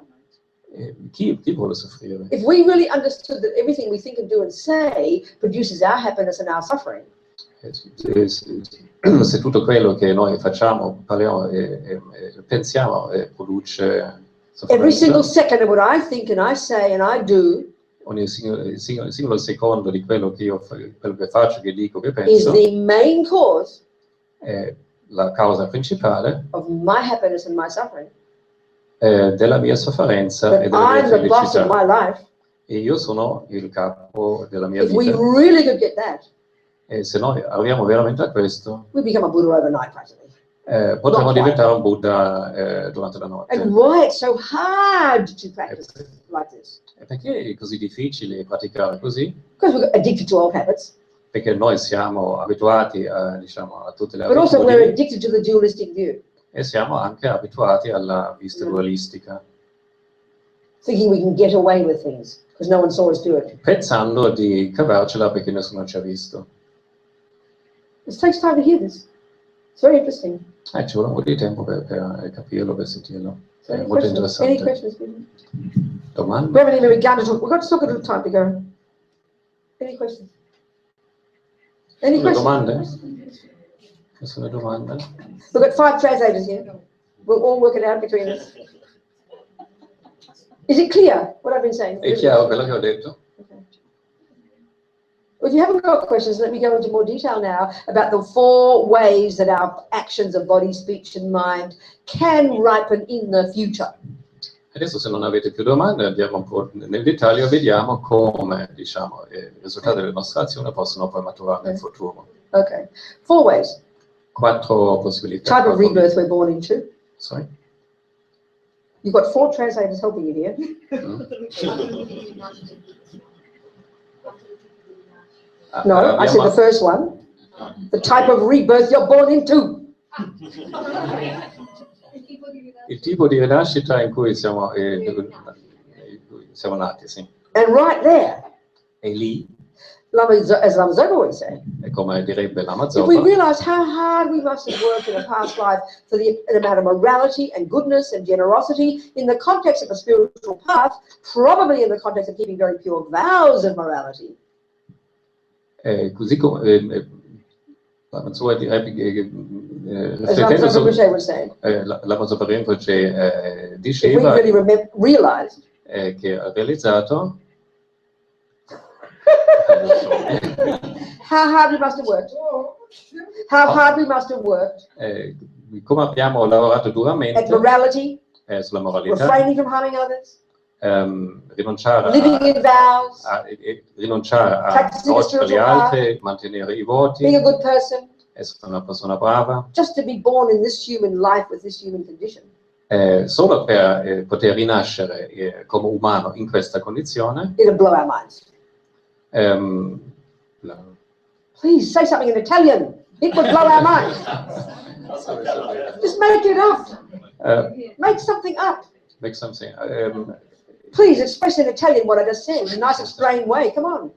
Chi vuole soffrire? If we really understood that everything we think and do and say produces our happiness and our suffering, Se tutto quello che noi facciamo, parliamo e pensiamo produce every single sofferenza, second of what I think and I say and I do ogni singolo secondo di quello che quello che faccio, che dico, che is penso, the main cause è la causa principale of my happiness and my suffering. della mia sofferenza That e della mia I'm the boss of my felicità. life. E io sono il capo della mia If we vita. really could get that, E se noi arriviamo veramente a questo, we become a Buddha overnight practically. potremo No, diventare un Buddha durante la notte. And why it's so hard to practice like this? Perché è così difficile praticare così? Because we're addicted to old habits, Perché noi siamo abituati diciamo, a tutte le but also we're abitudini addicted to the dualistic view, e siamo anche abituati alla vista dualistica, thinking we can get away with things because no one saw us do it. pensando di cavarcela perché nessuno ci ha visto. It takes time to hear this. It's very interesting. Ci vuole un po' di tempo per capirlo, per sentirlo. So È any molto questions? Any interessante. questions? People? Domande? We haven't even begun to talk. We've got to talk a little time to go. Any questions? Any Sono questions? domande? Sono domande? We've got 5 translators here. We'll all work it out between us. Is it clear what I've been saying? È chiaro quello che ho detto? Okay. Well, if you haven't got questions, let me go into more detail now about the 4 ways that our actions of body, speech and mind can ripen in the future. Adesso se non avete più domande andiamo un po' nel dettaglio e vediamo come diciamo, i risultati delle nostre azioni possono poi maturare nel futuro. Okay. 4 ways. 4 possibilità. Type of rebirth we're born into. Sorry? You've got 4 translators helping you here. No, I said the first one. The type of rebirth you're born into. Il tipo di rinascita in cui siamo nati, sì. And right there, E lì, as Lama Zopa always said, è come direbbe Lama if we Zopa, realize how hard we must have worked in a past life for an amount of morality and goodness and generosity in the context of the spiritual path, probably in the context of keeping very pure vows of morality, Così come Mazzola riflettendo su la Mazzola Rinpoche diceva che ha realizzato how hard we must have worked. How hard we must have worked. Come abbiamo lavorato duramente at morality, sulla moralità, refraining from harming others, rinunciare living in vows, rinunciare a practicing a oggi per gli spiritual altri, mantenere i voti, being a good person, essere una persona brava, just to be born in this human life with this human condition. Solo per poter rinascere come umano in questa condizione. It'll blow our minds. Please say something in Italian. It would blow our minds. Just make it up. Make something up. Make something. Please express in Italian what I just said in a nice, explained way. Come on.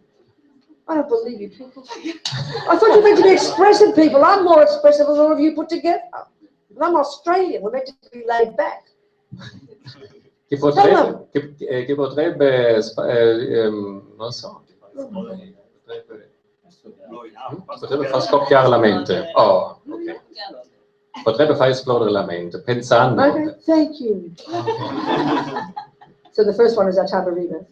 I don't believe you people. I thought you were meant to be expressive people. I'm more expressive than all of you put together. I'm Australian. We're meant to be laid back. Che potrebbe non so, potrebbe far scoppiare la mente. Oh, okay. Potrebbe far esplodere la mente, pensando. Okay, thank you. So the first one is our type of rebirth.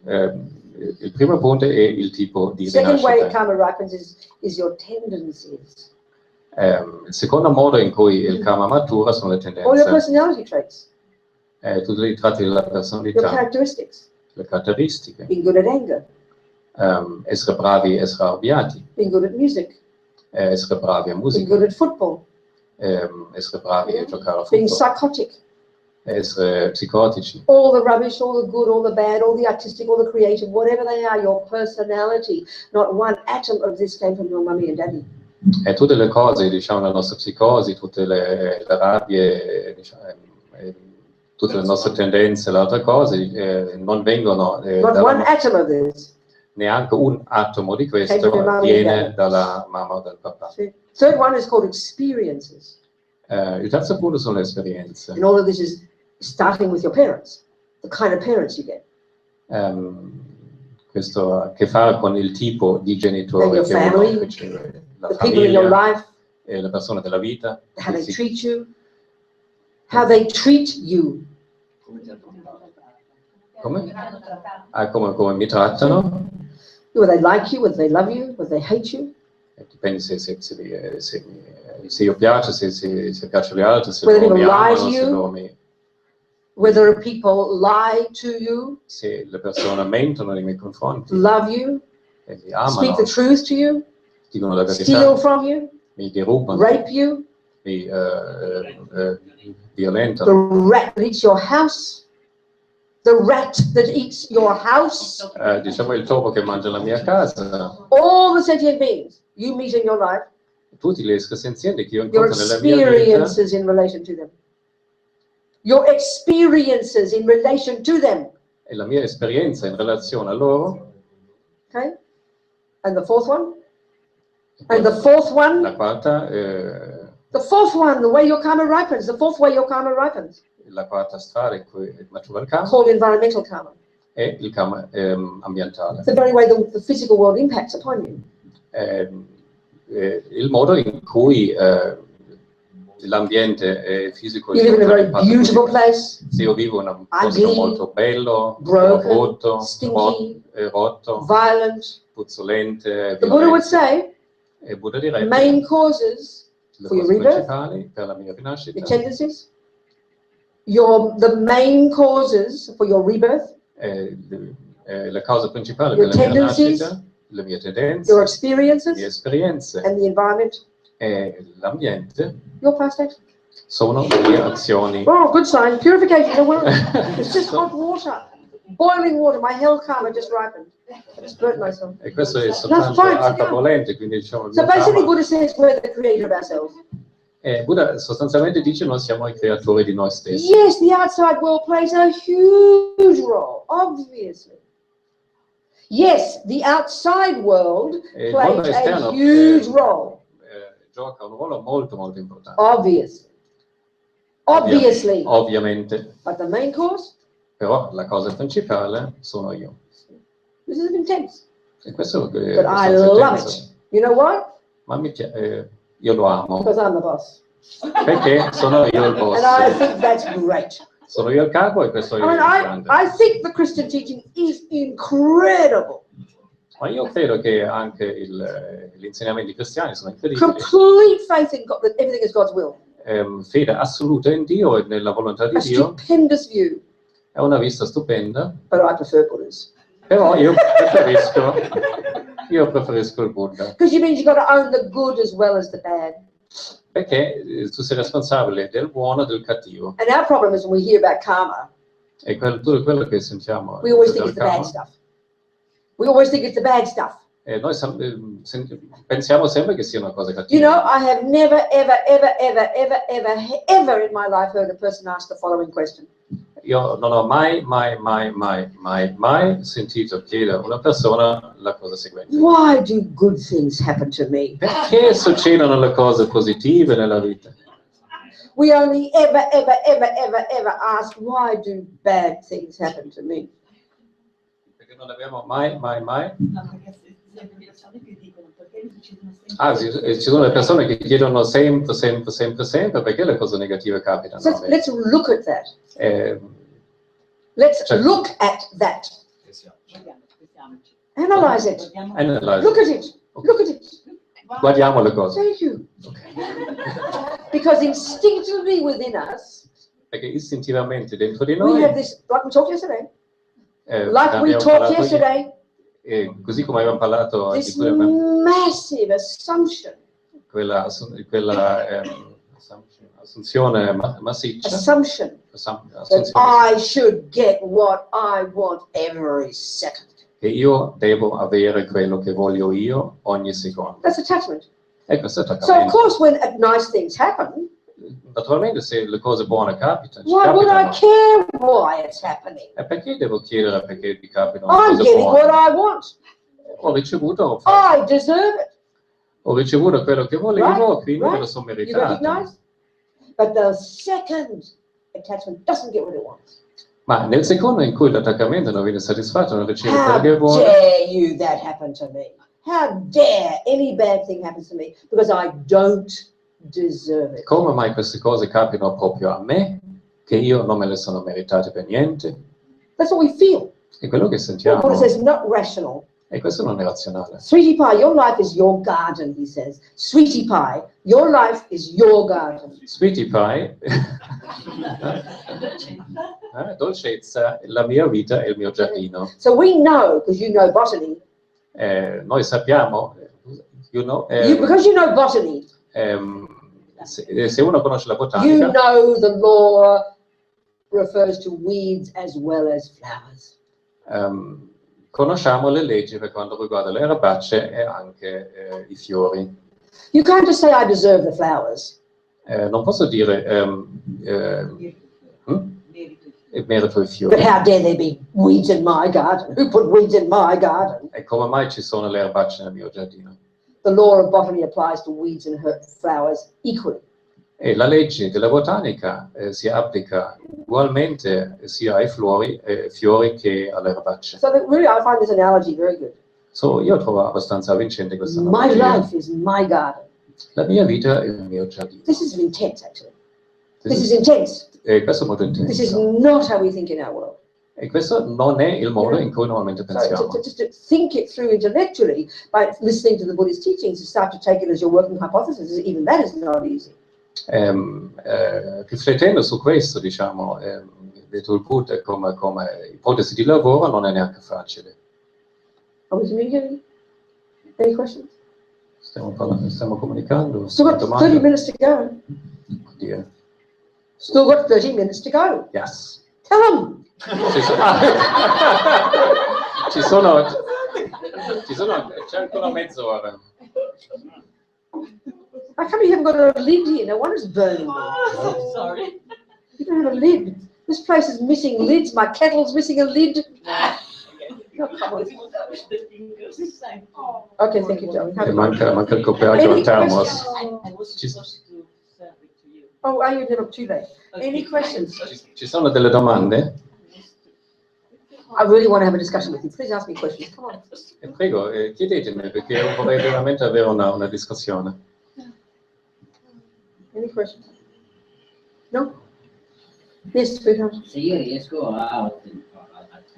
Il primo punto è il tipo di Second way rinascita. karma ripens is your tendencies. Il secondo modo in cui il karma matura sono le All your tendenze, personality traits, tutti i tratti della your personalità, characteristics. le caratteristiche, Being good at anger, essere bravi, essere arrabbiati, being good at music, essere bravi a being musica, good at football, essere bravi a giocare a being football, psychotic. essere psicotici. All the rubbish, all the good, all the bad, all the artistic, all the creative, whatever they are, your personality. Not one atom of this came from your mummy and daddy. E tutte le cose, diciamo, la nostra psicosi, tutte le rabbie, diciamo, tutte le nostre tendenze, le altre cose, non vengono Not one atom of this. neanche un atomo di questo viene dalla mamma o dal papà. Third one is called experiences. Il terzo punto sono le esperienze. And all of this is starting with your parents, the kind of parents you get. Questo ha a che fare con il tipo di genitori And your che uno family, riceve, la the people in your famiglia, life, e le persone della vita, how they treat you, how they treat you. come? Come mi trattano. Whether they like you, whether they love you, whether they hate you. Dipende se io piace, se piace agli altri, se Whether loro mi people lie amano, to se you. loro mi... Whether people lie to you, Se le persone mentono nei miei confronti, love you, e mi speak amano, the truth to you, dicono la steal verità, from you, mi derubano, rape you, mi the violentano. rat that eats your house, the rat that eats your house, Diciamo il topo che mangia la mia casa, all the sentient beings you meet in your life, tutti gli esseri senzienti che io your incontro nella mia vita, experiences in relation to them. Your experiences in relation to them. e la mia esperienza in relazione a loro. Okay? And the fourth one? And the fourth one? La quarta, The fourth one, the way your karma ripens. The fourth way your karma ripens. la quarta strada in cui matura il karma Called environmental karma. è il karma ambientale. It's the very way the physical world impacts upon you. Il modo in cui l'ambiente fisico You live in a very beautiful place, se io vivo in un posto ugly, molto bello, broken, brutto, stinky, rotto, violent. puzzolente, The Buddha would say, e Buddha the direbbe main causes le for your cose rebirth, principali per la mia rinascita, your tendencies, the main causes for your rebirth, le cause principali your per la mia tendencies, rinascita, le mie tendenze, your le mie experiences, esperienze and the environment, e l'ambiente your past actions. sono le mie azioni. Oh, good sign. Purification. No, well, it's just hot water. Boiling water. My hell karma just ripened. I just burnt myself. E questo è soltanto fine, acqua yeah. bollente, quindi diciamo il So mio basically, karma. Buddha says we're the creator of ourselves. Buddha sostanzialmente dice noi siamo i creatori di noi stessi. Yes, the outside world plays a huge role, obviously. Yes, the outside world Il mondo plays a esterno huge role, gioca un ruolo molto molto importante. obviously. Obviously. Ovviamente, But the main cause, però la cosa principale sono io. This is intense. E questo è But I abbastanza love intenso. it. You know why? Ma io lo amo, Because I'm the boss. perché sono io il And I boss. think that's great. Sono io il capo e questo è I il mean, grande. I think the Christian teaching is incredible. Ma io credo che anche gli insegnamenti cristiani sono incredibili. Complete faith in God, that everything is God's will. Fede assoluta in Dio e nella volontà di A Dio. stupendous view. È una vista stupenda, But I prefer Buddhas. però io preferisco il Buddha, Because it means you've got to own the good as well as the bad. perché tu sei responsabile del buono e del cattivo. And our problem is when we hear about karma, E tutto quello che sentiamo we always think del it's the bad karma, stuff. We always think it's the bad stuff. noi pensiamo sempre che sia una cosa cattiva. You know, I have never, ever in my life heard a person ask the following question. Io non ho mai sentito chiedere a una persona la cosa seguente. Why do good things happen to me? Perché succedono le cose positive nella vita? We only ever ask, why do bad things happen to me? Perché non abbiamo mai. No, perché sempre persone che dicono perché mi succedono sempre. Ah, sì, ci sono le persone che chiedono sempre perché le cose negative capitano. So let's look at that. Let's Certo. look at that. Pensiamoci. Analyze it. Analyze. Look at it. Look at it. Guardiamo le cose. Thank you. Because instinctively within us, Perché istintivamente dentro di we have noi, this, like we talked yesterday, abbiamo parlato così come abbiamo parlato di this massive assumption. quella assunzione massiccia, Assumption that assunzione I should get what I want every second. che io devo avere quello che voglio io ogni secondo. That's attachment. E questo è So of attaccamento. course when nice things happen, Naturalmente se le cose buone capitano, why would I care why it's happening? e perché devo chiedere perché mi capitano I'm cose getting what buone? I want. Ho ricevuto I deserve it. quello che volevo, quindi me lo sono You meritato. recognize? But the second attachment doesn't get what it wants. Ma nel secondo in cui l'attaccamento non viene soddisfatto, non riceve quello How che vuole, dare you that happen to me? How dare any bad thing happen to me because I don't deserve it. come mai queste cose capitano proprio a me, che io non me le sono meritate per niente? That's what we feel. È quello che What sentiamo. it says, not rational. E questo non è razionale. Sweetie pie, your life is your garden, he says. Sweetie pie, your life is your garden. Sweetie pie, dolcezza, la mia vita è il mio giardino. So we know, because you know botany, Noi sappiamo, because you know botany, se uno conosce la you botanica, know the law refers to weeds as well as flowers. conosciamo le leggi per quanto riguarda le erbacce e anche i fiori. You can't just say, I deserve the flowers. Non posso dire merito i But fiori. how dare there be weeds in my garden? Who put weeds in my garden? E come mai ci sono le erbacce nel mio giardino? The law of botany applies to weeds and flowers equally. E la legge della botanica si applica ugualmente sia ai fiori che alle erbacce. So that really I find this analogy very good. So, io trovo abbastanza vincente questa My analogia. life is my garden. La mia vita è il mio giardino. This is intense, actually. This is intense. E questo è molto This is intenso. not how we think in our world. E questo non è il modo in cui normalmente So pensiamo. just to think it through intellectually by listening to the Buddhist teachings and start to take it as your working hypothesis, even that is not easy. Riflettendo su questo, diciamo, detto il Buddha come ipotesi di lavoro non è neanche facile. Are we communicating? Any questions? Stiamo comunicando. Still got 30 minutes to go. Oddio. Still got 30 minutes to go. Yes. Tell them. C'è ancora mezz'ora. How come you haven't got a lid here? No wonder it's burning. Sorry. You don't have a lid. This place is missing lids. My kettle's missing a lid. Oh, come on. Okay, thank you, darling. Have a good one. Manca il coperchio al termos. I was supposed to serve it to you. Oh, are you not too late? Any questions? Ci sono delle domande? I really want to have a discussion with you. Please ask me questions. Come on. Prego, chiedetemi, perché io vorrei veramente avere una discussione. Any questions? No? Yes, sweetheart. Se io riesco ad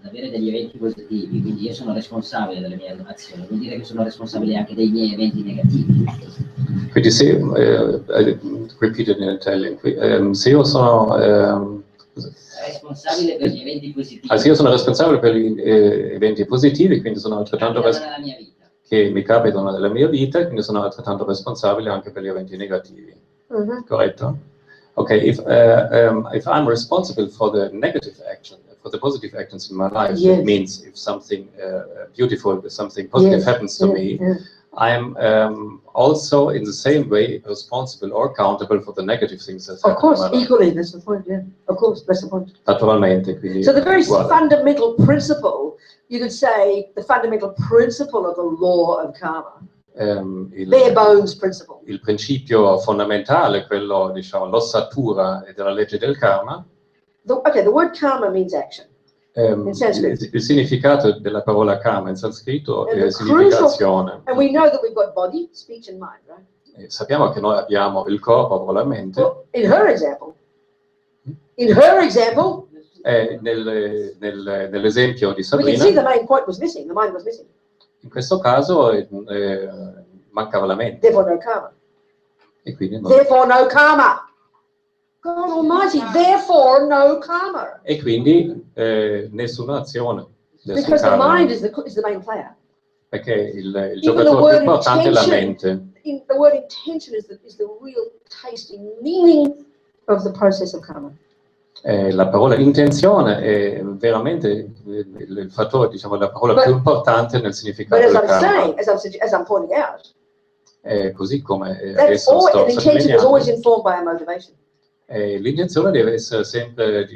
avere degli eventi positivi, quindi io sono responsabile delle mie azioni, vuol dire che sono responsabile anche dei miei eventi negativi. Quindi se, repeated in Italian, se io sono responsabile per gli eventi positivi. se io sono responsabile per gli eventi positivi, quindi sono altrettanto nella mia vita. che mi capitano nella mia vita, quindi sono altrettanto responsabile anche per gli eventi negativi. Corretto? Okay, if I'm responsible for the negative action, for the positive actions in my life, Yes. it means if something beautiful, if something positive Yes. happens to me, I'm also in the same way responsible or accountable for the negative things that Of happen course, in my life. equally, that's the point, yeah. Of course, that's the point. Naturalmente, quindi So the very uguale. fundamental principle, you could say, the fundamental principle of the law of karma, bare bones principle. Il principio fondamentale, quello, diciamo, l'ossatura della legge del karma. The word karma means action. In Sanskrit. Il significato della parola karma in sanscrito And è the significazione. crucial, and we know that we've got body, speech and mind, right? Sappiamo che noi abbiamo il corpo, la mente. Well, in her example, nell'esempio di we can see Sabrina, the main point was missing, the mind was missing. in questo caso mancava la mente. Therefore no karma. E quindi Therefore no karma. God Almighty, therefore no karma. E quindi nessuna azione, nessun Because the karma. mind is the main player. Perché il Even giocatore the più word importante è la intention. mente. The word intention is the real tasting meaning of the process of karma. La parola intenzione è veramente il fattore, diciamo, la parola più importante nel significato But as del I'm karma. saying, as I'm pointing out, Così come that's adesso all, sto an intention is always sottolineando, informed by our motivation. l'intenzione deve essere sempre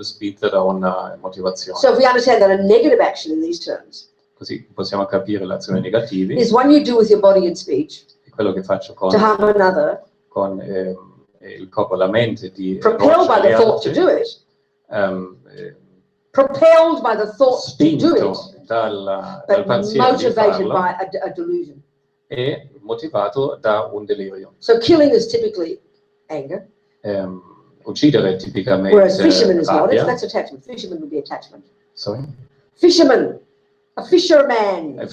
spinta da una motivazione. So if we understand that a negative action in these terms Così possiamo capire le azioni negative. is one you do with your body and speech È quello che faccio to harm another, con il corpo e la mente di propelled by the thought to do it, propelled by the thought to do spinto it, dal but pensiero di motivated farlo by a delusion. e motivato da un delirio. So killing is typically anger, Uccidere tipicamente whereas fisherman is not. rabbia. That's attachment. Fisherman would be attachment. Sorry? Fisherman, a fisherman. Un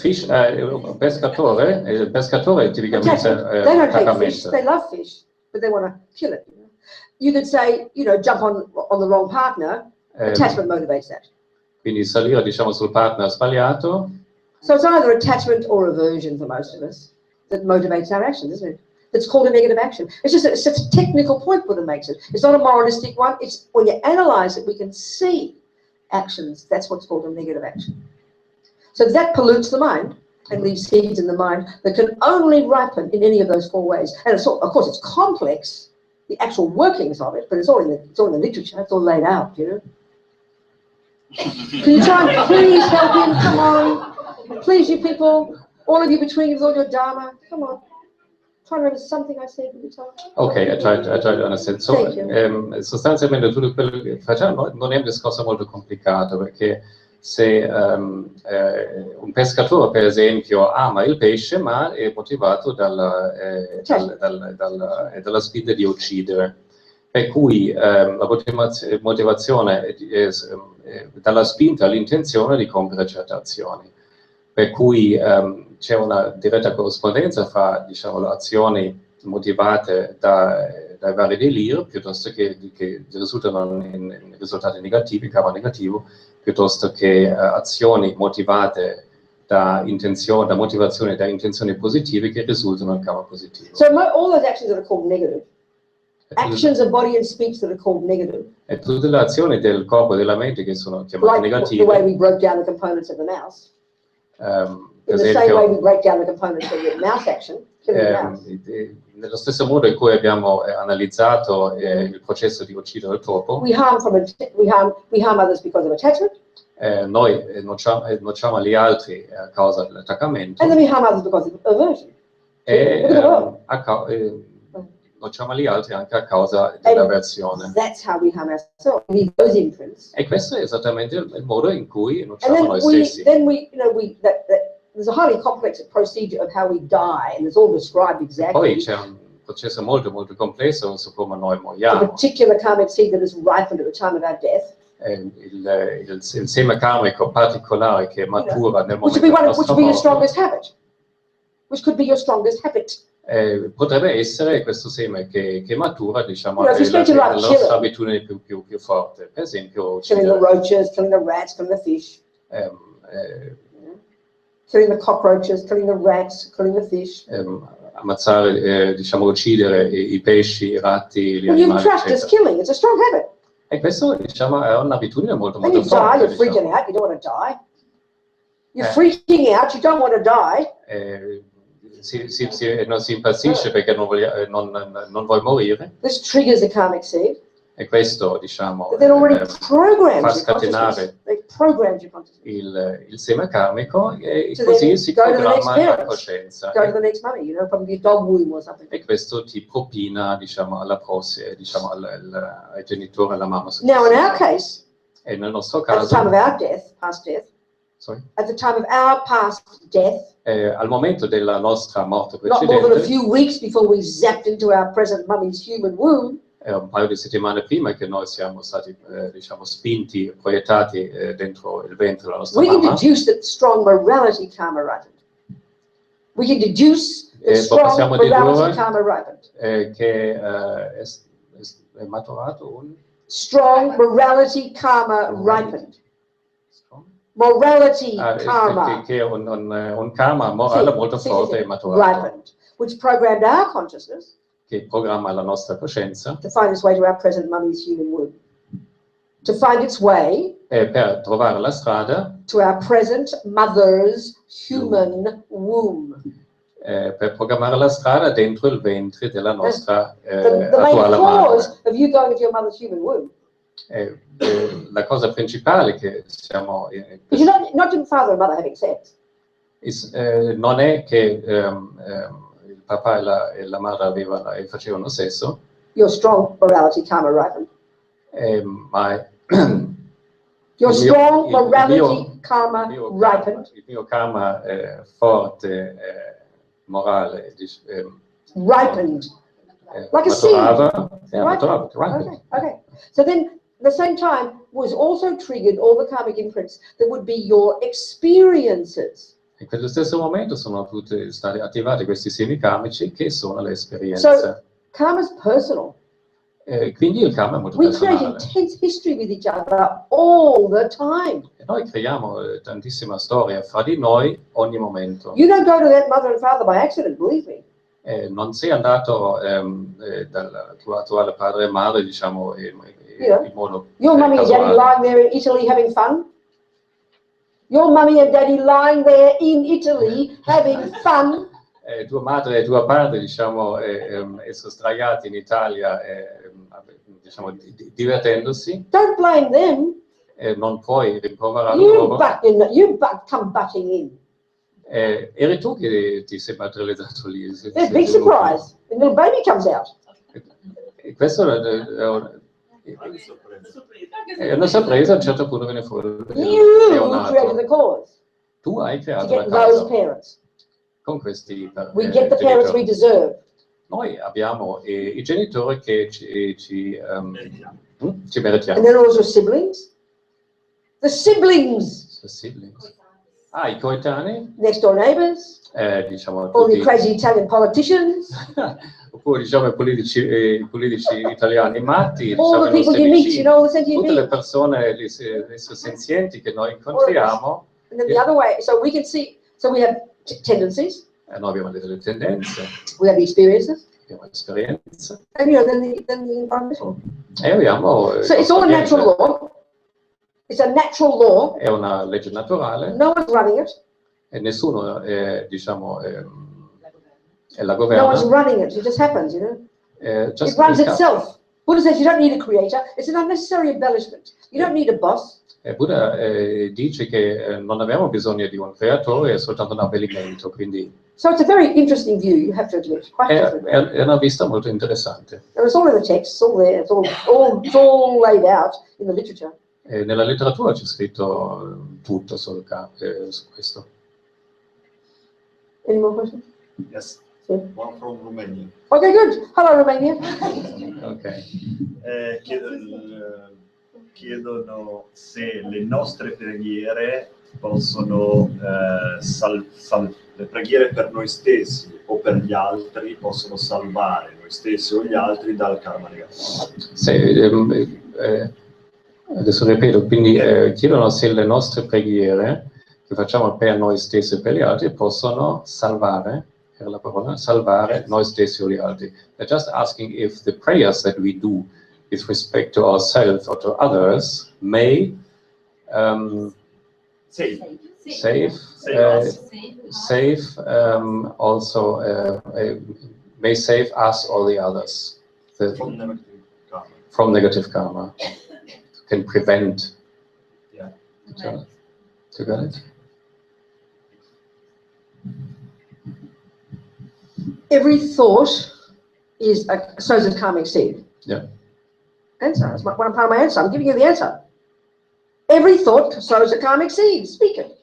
pescatore, il pescatore è tipicamente Attachment. They don't hate fish. attaccamento. They love fish, but they want to kill it. You could say, jump on the wrong partner. Attachment motivates that. Quindi salire, diciamo, sul partner sbagliato. So it's either attachment or aversion for most of us that motivates our actions, isn't it? It's called a negative action. It's just a technical point Buddha makes it. It's not a moralistic one. It's when you analyze it, we can see actions. That's what's called a negative action. So that pollutes the mind and leaves seeds in the mind that can only ripen in any of those four ways. And it's all, of course, it's complex, the actual workings of it, but it's all in the literature. It's all laid out, Can you try and please help him? Come on. Please, you people, all of you between you with all your dharma, come on. Try to remember something I said at the time. Ok, I tried to understand. So, sostanzialmente tutto quello che facciamo non è un discorso molto complicato, perché se un pescatore, per esempio, ama il pesce, ma è motivato dalla spinta di uccidere. Per cui la motivazione è dalla spinta all'intenzione di compiere certe azioni. Per cui c'è una diretta corrispondenza fra, diciamo, le azioni motivate dai vari deliri, piuttosto che risultano in risultati negativi, karma negativo, piuttosto che azioni motivate da motivazione, da intenzioni positive che risultano in karma positivo. So all those actions that are called negative, actions of body and speech that are called negative, E tutte le azioni del corpo e della mente che sono chiamate like negative, the way we broke down the components of the mouse, per in the same way we esempio, break down the components of the mouse action, killing the mouse. nello stesso modo in cui abbiamo analizzato il processo di uccidere il topo, We harm others because of attachment, noi nociamo gli altri a causa dell'attaccamento and then we harm others because of aversion. e nociamo gli altri anche a causa dell'avversione. That's how we harm ourselves. We need those imprints. E questo è esattamente il modo in cui And nociamo noi stessi. There's a highly complex procedure of how we die, and it's all described Poi exactly. c'è un processo molto molto complesso su come noi The moriamo. particular karmic seed that is ripened at the time of our death, Il seme karmico particolare che matura nel which momento della which nostra would be your morte. strongest habit, which could be your strongest habit. Potrebbe essere questo seme che matura, diciamo, You know, if you la spend your life nostra killing. abitudine più forte. Per esempio, Killing the uccidere, roaches, killing the rats, killing the fish, eh, killing the cockroaches, killing the rats, killing the fish. ammazzare, diciamo, uccidere i pesci, i ratti, gli Well, you've animali, practiced eccetera. killing. It's a strong habit. E questo, diciamo, è un'abitudine molto When molto you die, forte. you're freaking Diciamo. out. You don't want to die. You're freaking out. You don't want to die. Non si impazzisce perché non vuoi morire, This triggers a karmic seed. e questo, diciamo, But then already fa programmed your consciousness. scatenare They programmed your consciousness. il seme karmico, e So così then si go to the next programma la parents. coscienza, Go to the next mummy, you know, probably a dog womb or something. e questo ti propina, diciamo, alla prossima, diciamo, ai genitori, alla mamma. Now, in our case, E nel nostro at the caso, time of our death, past death, sorry, at the time of our past death, al momento della nostra morte not more than a precedente, few weeks before we zapped into our present mummy's human womb, un paio di settimane prima che noi siamo stati, diciamo, spinti, proiettati dentro il ventre della nostra we can mamma, deduce that strong morality karma ripened. We can deduce that strong possiamo morality dedurre karma ripened. che è maturato un Strong morality karma ripened. Morality karma che un karma morale molto forte è maturato, ripened, which programmed our consciousness che programma la nostra coscienza to find its way to our present mummy's human womb, to find its way per trovare la strada to our present mother's human womb. Per programmare la strada dentro il ventre della nostra The main attuale cause madre. of you going into your mother's human womb. La cosa principale che siamo Because you're not your father and mother having sex. non è che il papà e la madre facevano sesso, Your strong morality karma ripened. ma Your strong il morality karma ripened. Il mio karma forte, morale, Ripened. Like a seed. maturava. Okay. So then, at the same time, was also triggered all the karmic imprints that would be your experiences. In quello stesso momento sono tutti stati attivati questi semi karmici che sono le esperienze. So, karma is personal. Quindi il karma è molto We create personale. intense history with each other all the time. E noi creiamo tantissima storia fra di noi ogni momento. You don't go to that mother and father by accident, believe me. Non sei andato dal tuo attuale padre e madre, diciamo, in modo Your mummy and daddy lying there in Italy having fun. Your mummy and daddy lying there in Italy having fun. Tua madre e tuo padre, diciamo, sono sdraiati in Italia, diciamo, divertendosi. Don't blame them. Non puoi rimproverare loro. You come butting in. Eri tu che ti sei materializzato lì. There's a big surprise. A little baby comes out. Questo è una sorpresa, a un certo punto viene fuori. You created the cause Tu hai to creato la get those causa parents. con questi We get the parents we deserve. Noi abbiamo i genitori che ci And meritiamo. then also siblings. The siblings. Siblings. I coetanei, Next door neighbors. diciamo All the tutti, crazy Italian politicians. oppure diciamo i politici italiani matti, All diciamo, the i people nostri you meet, vicini, you know, the sentient tutte le beings. persone, le senzienti che noi incontriamo, And then the other way, so we can see, so we have tendencies, noi abbiamo delle tendenze, we have experiences, abbiamo esperienze, and you know, then the environmental. e abbiamo... So it's all a natural law. It's a natural law. È una legge naturale, No one's running it. e nessuno, diciamo, la No one's governa. running it. It just happens, you know. Just It runs become. itself. Buddha says you don't need a creator. It's an unnecessary embellishment. You don't need a boss. Buddha dice che non abbiamo bisogno di un creatore, è soltanto un abbellimento, quindi So it's a very interesting view, you have to admit. Quite different. è una vista molto interessante. And it's all in the text, it's all there, it's all laid out in the literature. Nella letteratura c'è scritto tutto su questo. Any more questions? Yes. Sì. One from Romania. Okay, good. Hello, Romania. Ok. Chiedono se le nostre preghiere possono, le preghiere per noi stessi o per gli altri possono salvare noi stessi o gli altri dal karma negativo. Adesso ripeto, quindi chiedono se le nostre preghiere che facciamo per noi stessi e per gli altri possono salvare, per la parola, salvare noi stessi o gli altri. They're just asking if the prayers that we do with respect to ourselves or to others may may save us or the others from negative karma. Can prevent. Yeah. You got it? Every thought sows a karmic seed. Yeah. Answer. That's one part of my answer. I'm giving you the answer. Every thought sows a karmic seed. Speak it.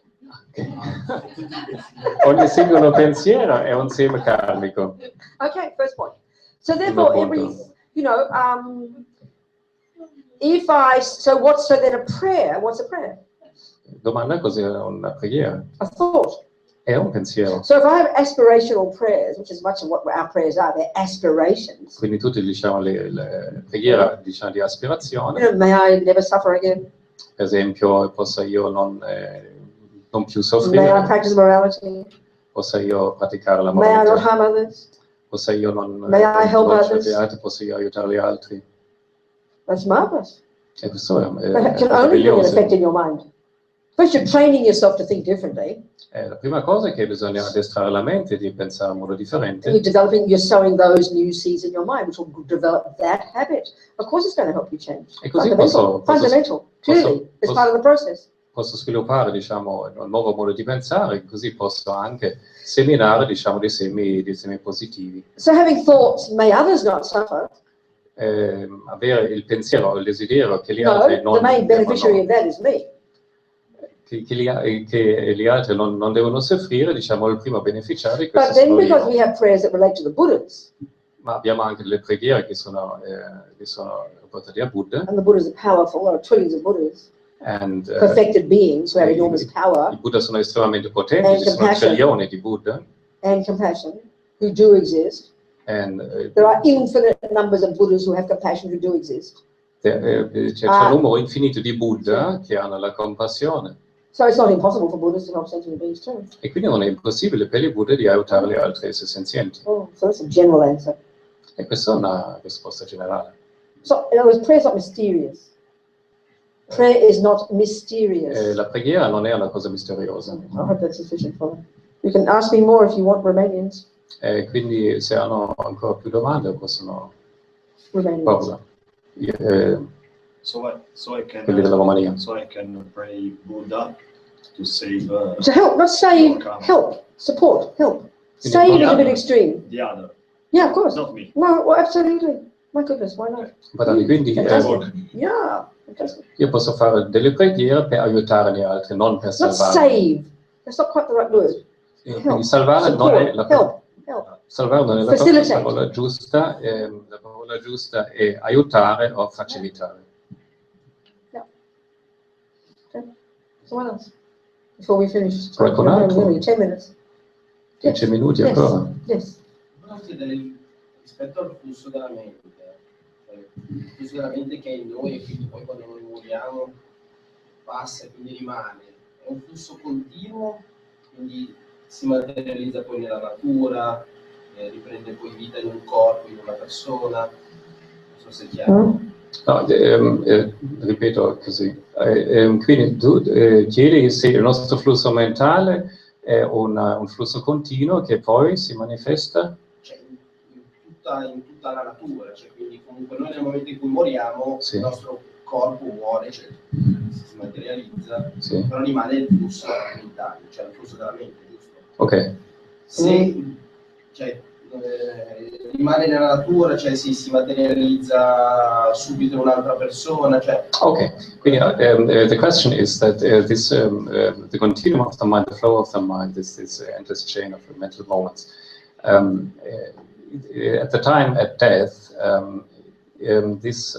Ogni singolo pensiero è un seme karmico. Okay, first point. So therefore, so then a prayer, what's a prayer? Domanda cos'è una preghiera? A thought. È un pensiero. So if I have aspirational prayers, which is much of what our prayers are, they're aspirations. Quindi tutte diciamo le preghiere diciamo di aspirazione. May I never suffer again? Per esempio, possa io non più May I soffrire. practice morality? Possa io praticare la May I not moralità. harm others? Possa io non May I help others? possa io aiutare gli altri. That's marvelous. E questo è But it can only bring an meraviglioso. effect in your mind. First, you're training yourself to think differently. La prima cosa è che bisogna addestrare la mente di pensare in modo differente. And you're sowing those new seeds in your mind, which will develop that habit. Of course, it's going to help you change. E così Fundamental. Clearly, it's part of the process. Posso sviluppare, diciamo, un nuovo modo di pensare, così posso anche seminare, diciamo, dei semi positivi. So having thoughts, may others not suffer? Avere il pensiero, il desiderio che gli altri No, the main beneficiary of that is me. Che gli altri non devono soffrire, diciamo, il primo beneficiario di But questo then, sono because io. we have prayers that relate to the Buddhas, Ma abbiamo anche delle preghiere che sono portate a Buddha. and the Buddhas are powerful, there are trillions of Buddhas, And, perfected beings who have enormous I power Buddha sono estremamente potenti, And ci sono compassion. trilioni di Buddha. and compassion who do exist. And, There are infinite numbers of Buddhas who have compassion who do exist. c'è un numero infinito di Buddha che hanno la compassione. So it's not impossible for Buddhas to help sentient beings too. E quindi non è impossibile per i Buddha di aiutare gli altri esseri senzienti. Oh, so that's a general answer. E questa è una risposta generale. So, in other words, prayer is not mysterious. Prayer is not mysterious. La preghiera non è una cosa misteriosa. I hope that's sufficient for them. You can ask me more if you want Romanians. Quindi se hanno ancora più domande possono Romanians. porle. So I can Quelli della Romania. So I can pray Buddha to save To help, not save, help, support, help. Save is a bit extreme. the other, Yeah, of course. not me. No, well, absolutely. My goodness, why not? Quindi Fantastic. Yeah, fantastic. io posso fare delle preghiere per aiutare gli altri, non per Not salvare. save. That's not quite the right word. Quindi salvare non è la Help. salvare non è la Facilitate. parola giusta. La parola giusta è aiutare o facilitare. So what else? Before we finish. Qualcun altro? 10 minutes. 10 minuti ancora. Yes. Volevo chiedere rispetto al flusso della mente, il flusso della mente che è in noi e quindi poi quando noi moriamo passa e quindi rimane. È un flusso continuo, quindi si materializza poi nella natura, riprende poi vita in un corpo, in una persona. Non so se è chiaro. No, ripeto così. Quindi tu chiedi se il nostro flusso mentale è un flusso continuo che poi si manifesta? Cioè, in tutta la natura, cioè, quindi comunque noi nel momento in cui moriamo, Sì. il nostro corpo muore, cioè, si materializza, Sì. però rimane il flusso mentale, cioè il flusso della mente, giusto? Ok. Se cioè, rimane nella natura, cioè si materializza subito in un'altra persona, cioè... Okay, quindi the question is that this the continuum of the mind, the flow of the mind, this endless chain of mental moments. At the time at death, this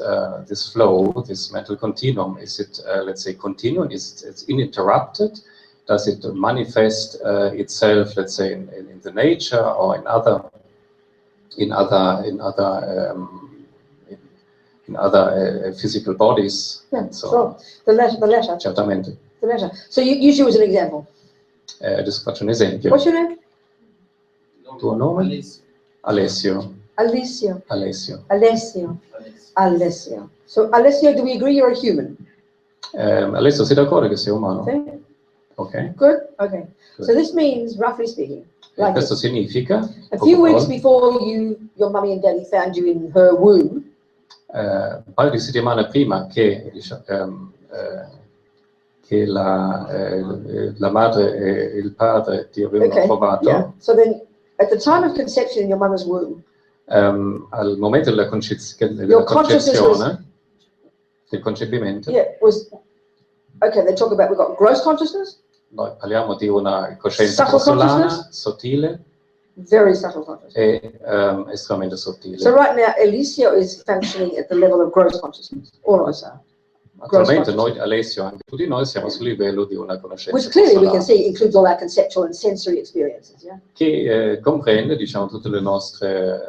flow, this mental continuum, is it let's say continuum? Is it uninterrupted? Does it manifest itself, let's say, in the nature or in other physical bodies? Yeah, So, sure. The letter. certamente. The letter. So you use you as an example. Adesso faccio un esempio. What's your name? Tuo nome? Alessio. Alessio. Alessio. Alessio. Alessio. Alessio. So Alessio, do we agree you're a human? Alessio, sei d'accordo che sei umano? Okay. Ok. Good. Okay. Good. So this means, roughly speaking, like Questo this. significa, A few weeks poco before your mummy and daddy found you in her womb, un paio di settimane prima che, che la madre e il padre ti avevano okay, trovato, yeah. So then, at the time of conception in your mother's womb, al momento della your consciousness was, concezione, del concepimento, yeah, was, okay, they talk about, we've got gross consciousness, noi parliamo di una coscienza Subtle grossolana, consciousness? sottile very subtle consciousness. e estremamente sottile. So right now, Alessio is functioning at the level of gross consciousness, all of us are. Attualmente noi, Alessio, anche tutti noi, siamo sul livello di una conoscenza Which clearly we can grossolana, see includes all our conceptual and sensory experiences, yeah? che comprende, diciamo, tutte le nostre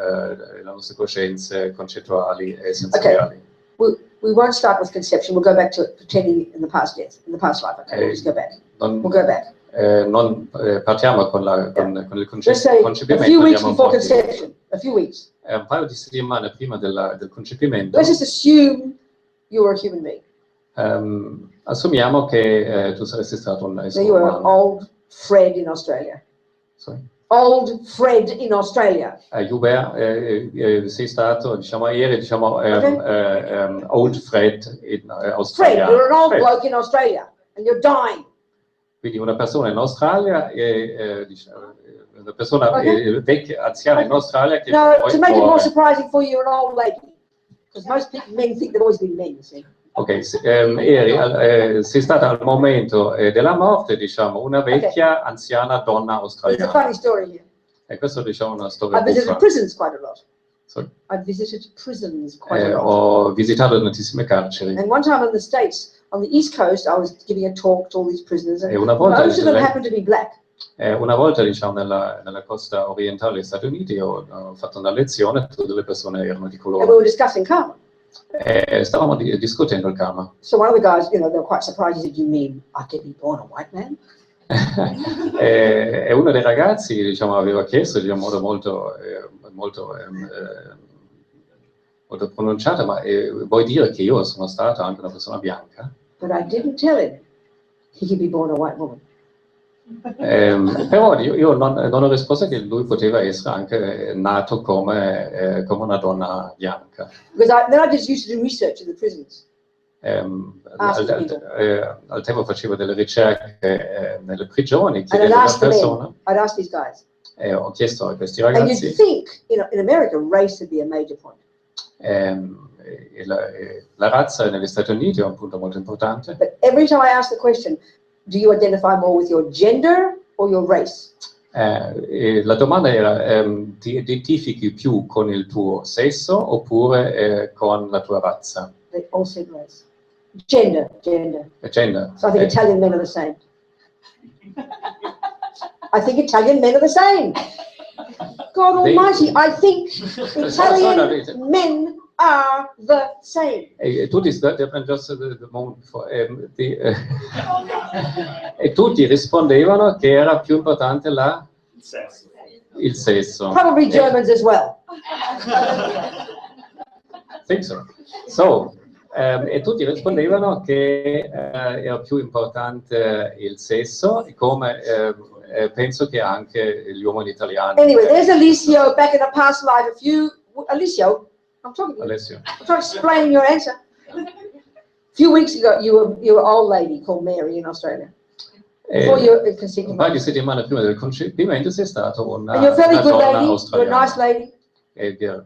coscienze concettuali e sensoriali. We won't start with conception, we'll go back to it pretending in the past death, in the past life, okay, we'll just go back. Non, We'll go back. Non partiamo con il Let's say concepimento, a few weeks andiamo before un po' di- conception, a few weeks. un paio di settimane prima del concepimento, Let's just assume you were a human being. assumiamo che tu saresti stato un So essere you were umano. old Fred in Australia. Sorry. Old Fred in Australia. Sei stato, diciamo, ieri, diciamo, Old Fred in Fred, Australia. you're an old Fred. bloke in Australia and you're dying. Quindi una persona in Australia, diciamo, una persona Okay. vecchia, anziana in Australia che Now, poi to make it more muore. surprising for you, you're an old lady. Because most men think they've always been men, you see. Ok, sei stata al momento della morte, diciamo, una vecchia, anziana donna There's a australiana. funny story here. E questo, diciamo, una storia I visited buffa. prisons quite a lot. Sorry. I visited prisons quite a lot. Ho visitato tantissime carceri. And one time in the States, on the East Coast, I was giving a talk to all these prisoners, and E una volta, most of them happened to be black. una volta, diciamo, nella costa orientale degli Stati Uniti ho fatto una lezione, tutte le persone erano di And we colore. were discussing karma. Stavamo discutendo il karma. So one of the guys, they were quite surprised. He said, "You mean I could be born a white man?" E uno dei ragazzi, diciamo, aveva chiesto in modo molto pronunciato, ma vuoi dire che io sono stata anche una persona bianca? But I didn't tell him he could be born a white woman. Però io non ho risposto che lui poteva essere anche nato come una donna bianca. Because then I just used to do research in the prisons. Al tempo facevo delle ricerche nelle prigioni, And I'd chiedevo alle ask the men, persone, I'd ask these guys. e ho chiesto a questi And you'd ragazzi, think, in America, race would be a major point. la razza negli Stati Uniti è un punto molto importante. But every time I ask the question, do you identify more with your gender or your race? La domanda era, ti identifichi più con il tuo sesso oppure con la tua razza? They all said race. Gender. Gender. So I think Italian men are the same. I think Italian men are the same. God Almighty, I think Italian men are the same. Tutti e tutti rispondevano che era più importante il sesso. Probably Germans as well. Think so. E tutti rispondevano che era più importante il sesso, come penso che anche gli uomini italiani. Anyway, there's Alessio back in a past life. Alessio, I'm talking to you. Alessio. I'm trying to explain your answer. A few weeks ago, you were an old lady called Mary in Australia. Before you conceived Un your paio di mom. settimane prima del concepimento sei stato una, And you're a fairly una good donna lady, you're a australiana. nice lady.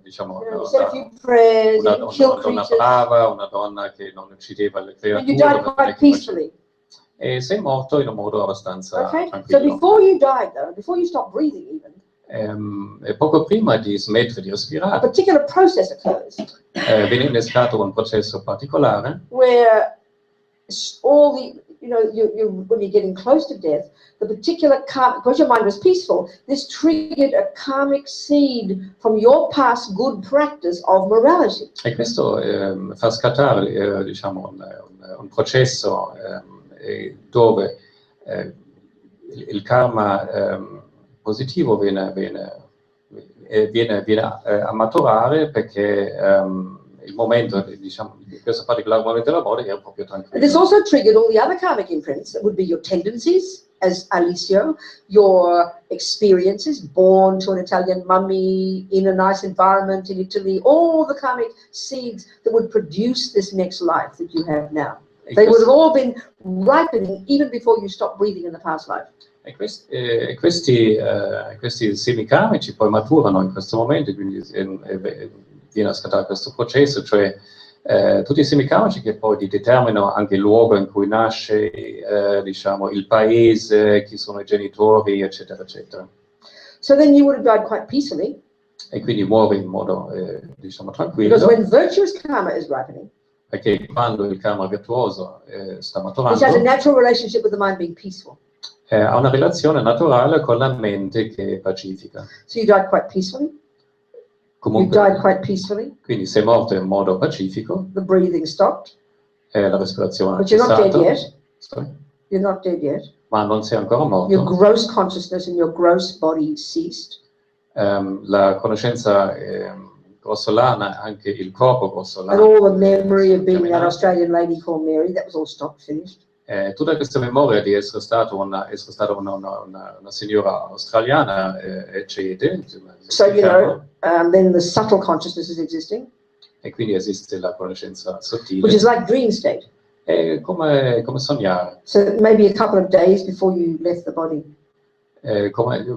Diciamo, You know, you said a few prayers, you didn't kill una donna creatures, brava, una donna che non uccideva le and you creature. died non è quite che faceva- peacefully. E sei morto in un modo abbastanza Okay? So tranquillo. before you died, though, before you stopped breathing even, E poco prima di smettere di a respirare, particular process occurs viene innescato un processo particolare where all the, you know, when you're getting close to death, the particular karmic, because your mind was peaceful, this triggered a karmic seed from your past good practice of morality. e questo fa scattare diciamo, un processo dove il karma positivo viene a maturare perché il momento, diciamo, in questo particolare momento dell'amore era proprio And this tranquillo. also triggered all the other karmic imprints that would be your tendencies as Alicio, your experiences, born to an Italian mummy, in a nice environment in Italy, all the karmic seeds that would produce this next life that you have now. E They would have questo- all been ripening even before you stopped breathing in the past life. Questi semi karmici poi maturano in questo momento, quindi viene a scattare questo processo, cioè tutti i semi karmici che poi ti determinano anche il luogo in cui nasce, diciamo, il paese, chi sono i genitori, eccetera, eccetera. So then you would have died quite peacefully, E quindi muore in modo, diciamo, because tranquillo, when virtuous karma is ripening, perché quando il karma virtuoso sta which has a maturando, natural relationship with the mind being peaceful. ha una relazione naturale con la mente che è pacifica. So you died quite peacefully. You died quite peacefully. Quindi sei morto in modo pacifico, The breathing stopped, la respirazione ha but you're not dead cessato, yet. Sorry. You're not dead yet. Ma non sei ancora Your morto. gross consciousness and your gross body ceased. La conoscenza grossolana, anche il corpo And grossolano, all the memory of being that terminato. Australian lady called Mary, that was all stopped, finished. Tutta questa memoria di essere stata una signora australiana cede, So, you know, then the subtle consciousness is existing, e quindi esiste la conoscenza sottile, which is like dream state. è come sognare, So maybe a couple of days before you left the body.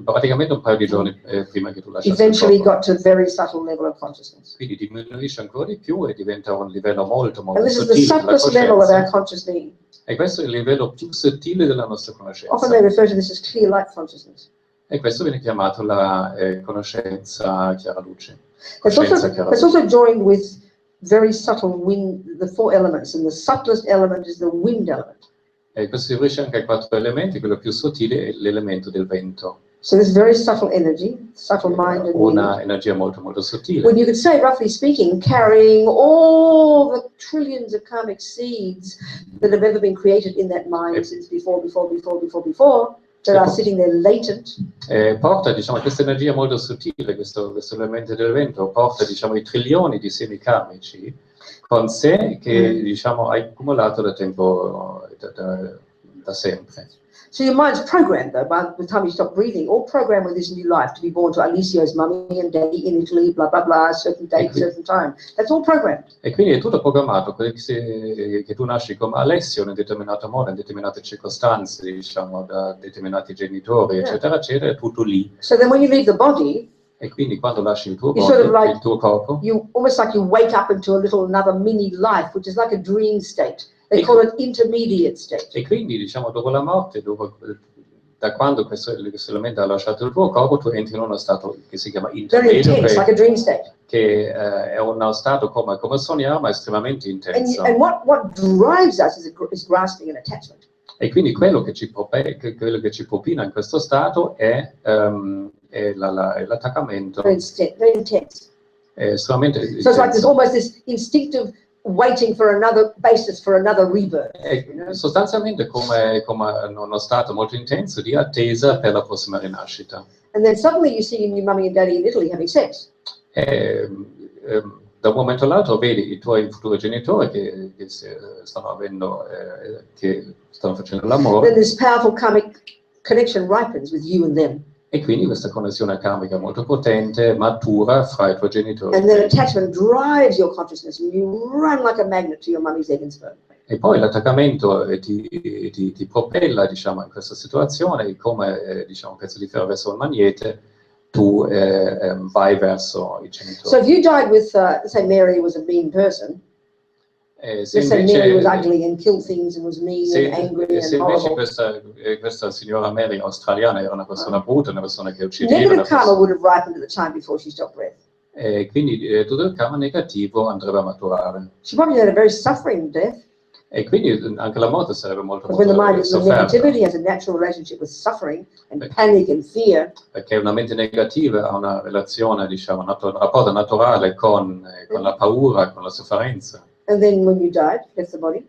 Praticamente un paio di giorni prima che tu lasciassi il Eventually corpo. got to a very subtle level of consciousness. Quindi diminuisce ancora di più e diventa un livello molto, molto And this is the sottile della subtlest level of our coscienza. conscious being. E questo è il livello più sottile della nostra Often they conoscenza. refer to this as clear light consciousness. E questo viene chiamato la conoscenza chiara luce. That's Coscienza chiara luce. also joined with very subtle wind, the four elements, and the subtlest element is the wind element. E questo si riferisce anche ai 4 elementi, quello più sottile è l'elemento del vento. So this very subtle energy, subtle mind and Una wind, energia molto, molto sottile. when you could say, roughly speaking, carrying all the trillions of karmic seeds that have ever been created in that mind since before, that are sitting there latent. Porta, diciamo, questa energia molto sottile, questo elemento del vento, porta, diciamo, i trilioni di semi karmici con sé che, diciamo, hai accumulato da tempo, da sempre. So your mind's programmed, though, by the time you stop breathing, all programmed with this new life to be born to Alicio's mummy and daddy in Italy, blah, blah, blah, certain date, certain time. That's all programmed. E quindi è tutto programmato, che tu nasci come Alessio in un determinato modo, in determinate circostanze, diciamo, da determinati genitori, eccetera, eccetera, è tutto lì. So then when you leave the body, E quindi quando lasci il tuo You sort of corpo, like- il tuo corpo, you almost like you wake up into a little another mini life, which is like a dream state. They call it intermediate state. e quindi, diciamo, dopo la morte, da quando questo elemento ha lasciato il tuo corpo, tu entri in uno stato che si chiama Very intermedio, intense, like a dream state. che è uno stato come sognare, ma estremamente intenso. And what drives us is grasping and attachment. E quindi quello che ci propina in questo stato è l'attaccamento. Very intense. È estremamente So it's like there's intenso. almost this instinctive waiting for another basis, for another rebirth. È sostanzialmente come uno stato molto intenso di attesa per la prossima rinascita. And then suddenly you see your mummy and daddy in Italy having sex. E, da un momento all'altro vedi i tuoi futuri genitori che stanno facendo Then l'amore, this powerful karmic connection ripens with you and them. e quindi questa connessione karmica molto potente matura fra i tuoi genitori. And then attachment drives your consciousness and you run like a magnet to your mummy's egg and sperm. E poi l'attaccamento ti propella, diciamo, in questa situazione, come diciamo, un pezzo di ferro verso un magnete, tu vai verso il centro. So if you died with, say Mary was a mean person, Se let's say Mary was invece, ugly and killed things and was mean and angry se and invece horrible, questa signora Mary australiana era una persona brutta, una persona che uccideva, negative una karma persona, would have ripened at the time before she stopped breath. quindi tutto il karma negativo andrebbe a maturare. She probably had a very suffering death. E quindi anche la morte sarebbe molto, But when the molto mind is in sofferta. negativity, has a natural relationship with suffering and panic and fear. Perché una mente negativa ha una relazione, diciamo, un rapporto naturale con la paura, con la sofferenza. And then when you died, left the body,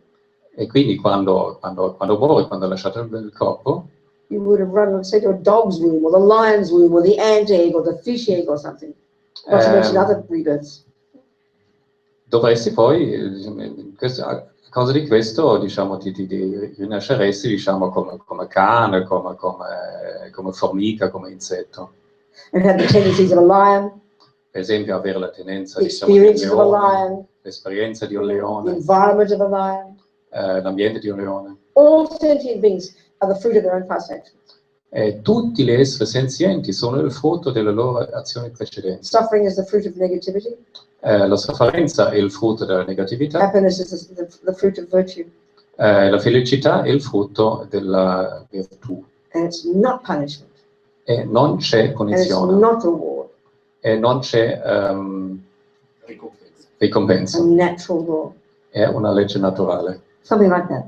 E quindi quando muori, quando hai lasciato il corpo, you would have run, say, to a dog's womb or the lion's womb or the ant egg or the fish egg or something. Not to mention other rebirths. dovresti poi, a causa di questo, diciamo, ti rinasceresti, diciamo, come cane, come formica, come insetto. And had the tendencies of a lion, Per esempio, avere la tendenza, the diciamo, di un experiences of a leone, lion, l'esperienza di un the leone, environment of a lion. l'ambiente di un leone. All sentient beings are the fruit of their own past actions. Tutti gli esseri senzienti sono il frutto delle loro azioni precedenti. Suffering is the fruit of negativity. La sofferenza è il frutto della negatività. Happiness is the fruit of virtue. La felicità è il frutto della virtù. And it's not punishment. E non c'è And it's punizione. not reward. E non c'è ricompensa. A natural law. È una legge naturale. Something like that.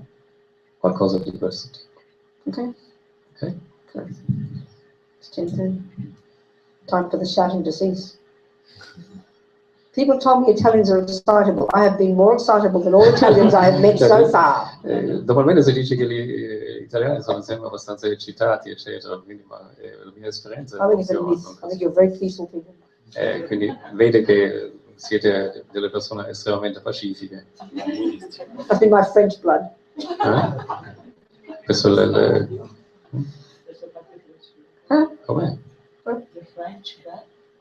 Qualcosa di questo tipo. Okay? Ok? Good. It's 10:30. Time for the shouting to cease. People told me Italians are excitable. I have been more excitable than all Italians I have met so far. Normalmente si dice che gli italiani sono sempre abbastanza eccitati, eccetera, quindi la mia esperienza è I think you're very peaceful people. quindi vede che siete delle persone estremamente pacifiche. Must be my French blood. Questo è com'è?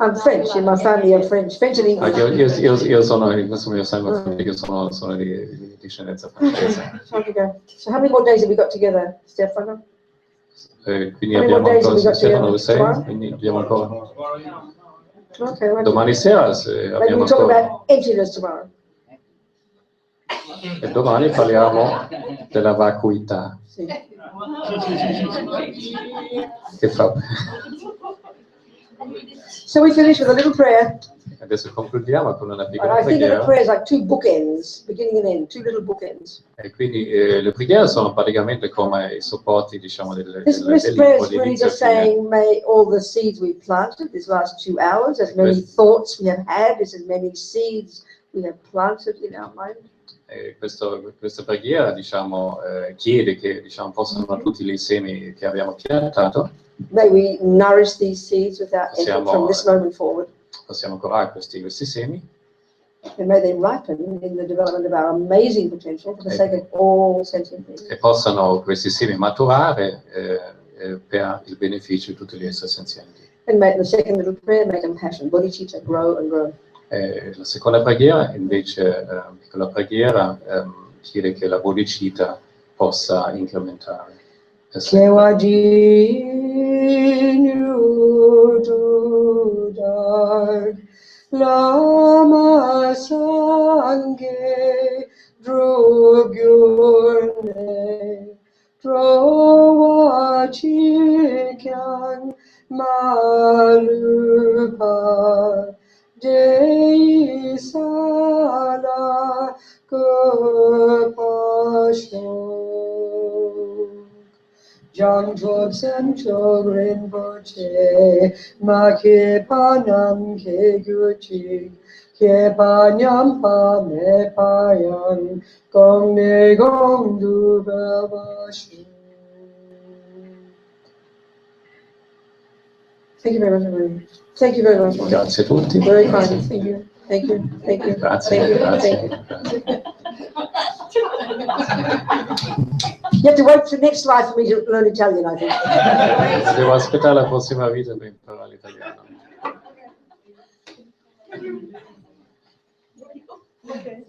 I'm French, in my family are French. French and English. Io sono, in questo mio sangue, io sono di discendenza francese. So how many more days have we got together, Stefano? Quindi abbiamo ancora, Stefano, sei? Quindi abbiamo ancora. Okay, Domani sera maybe abbiamo we'll talk ancora. about emptiness tomorrow. E domani parliamo della vacuità. See. Che fa? So we finish with a little prayer. Adesso concludiamo con una And piccola I think of the preghiera. prayer as like two bookends, beginning and end, two little bookends. E quindi le preghiere sono praticamente come i supporti, diciamo, This prayer is really just saying, may all the seeds we planted these last 2 hours, as many thoughts we have had, as many seeds we have planted in our mind. Questa preghiera, diciamo, chiede che, diciamo, possano tutti i semi che abbiamo piantato. May we nourish these seeds without effort from this moment forward. Possiamo curare questi semi. And may they ripen in the development of our amazing potential for the sake of all sentient beings. E possano questi semi maturare per il beneficio di tutti gli esseri senzienti. And make the second little prayer, may compassion, bodhicitta, grow and grow. La seconda preghiera, invece, piccola preghiera, chiede che la bodhicitta possa incrementare. Lama Sangye Drogyurne Drowa Chikyan Malupa Dei Sala Gopasho Jangchok Samchok Rinpoche Make Panam Ke Gyuchik Ke Panyam Pa Me Payang Gong Ne Gong Du Babashu. Thank you very much, everybody. Thank you very much. Grazie a tutti. Very kind. Thank you. Thank you. Thank you. Grazie, Thank you. grazie. Thank you. You have to wait for the next life for me to learn Italian, I think. Devo aspettare la prossima vita per imparare l'italiano. Okay.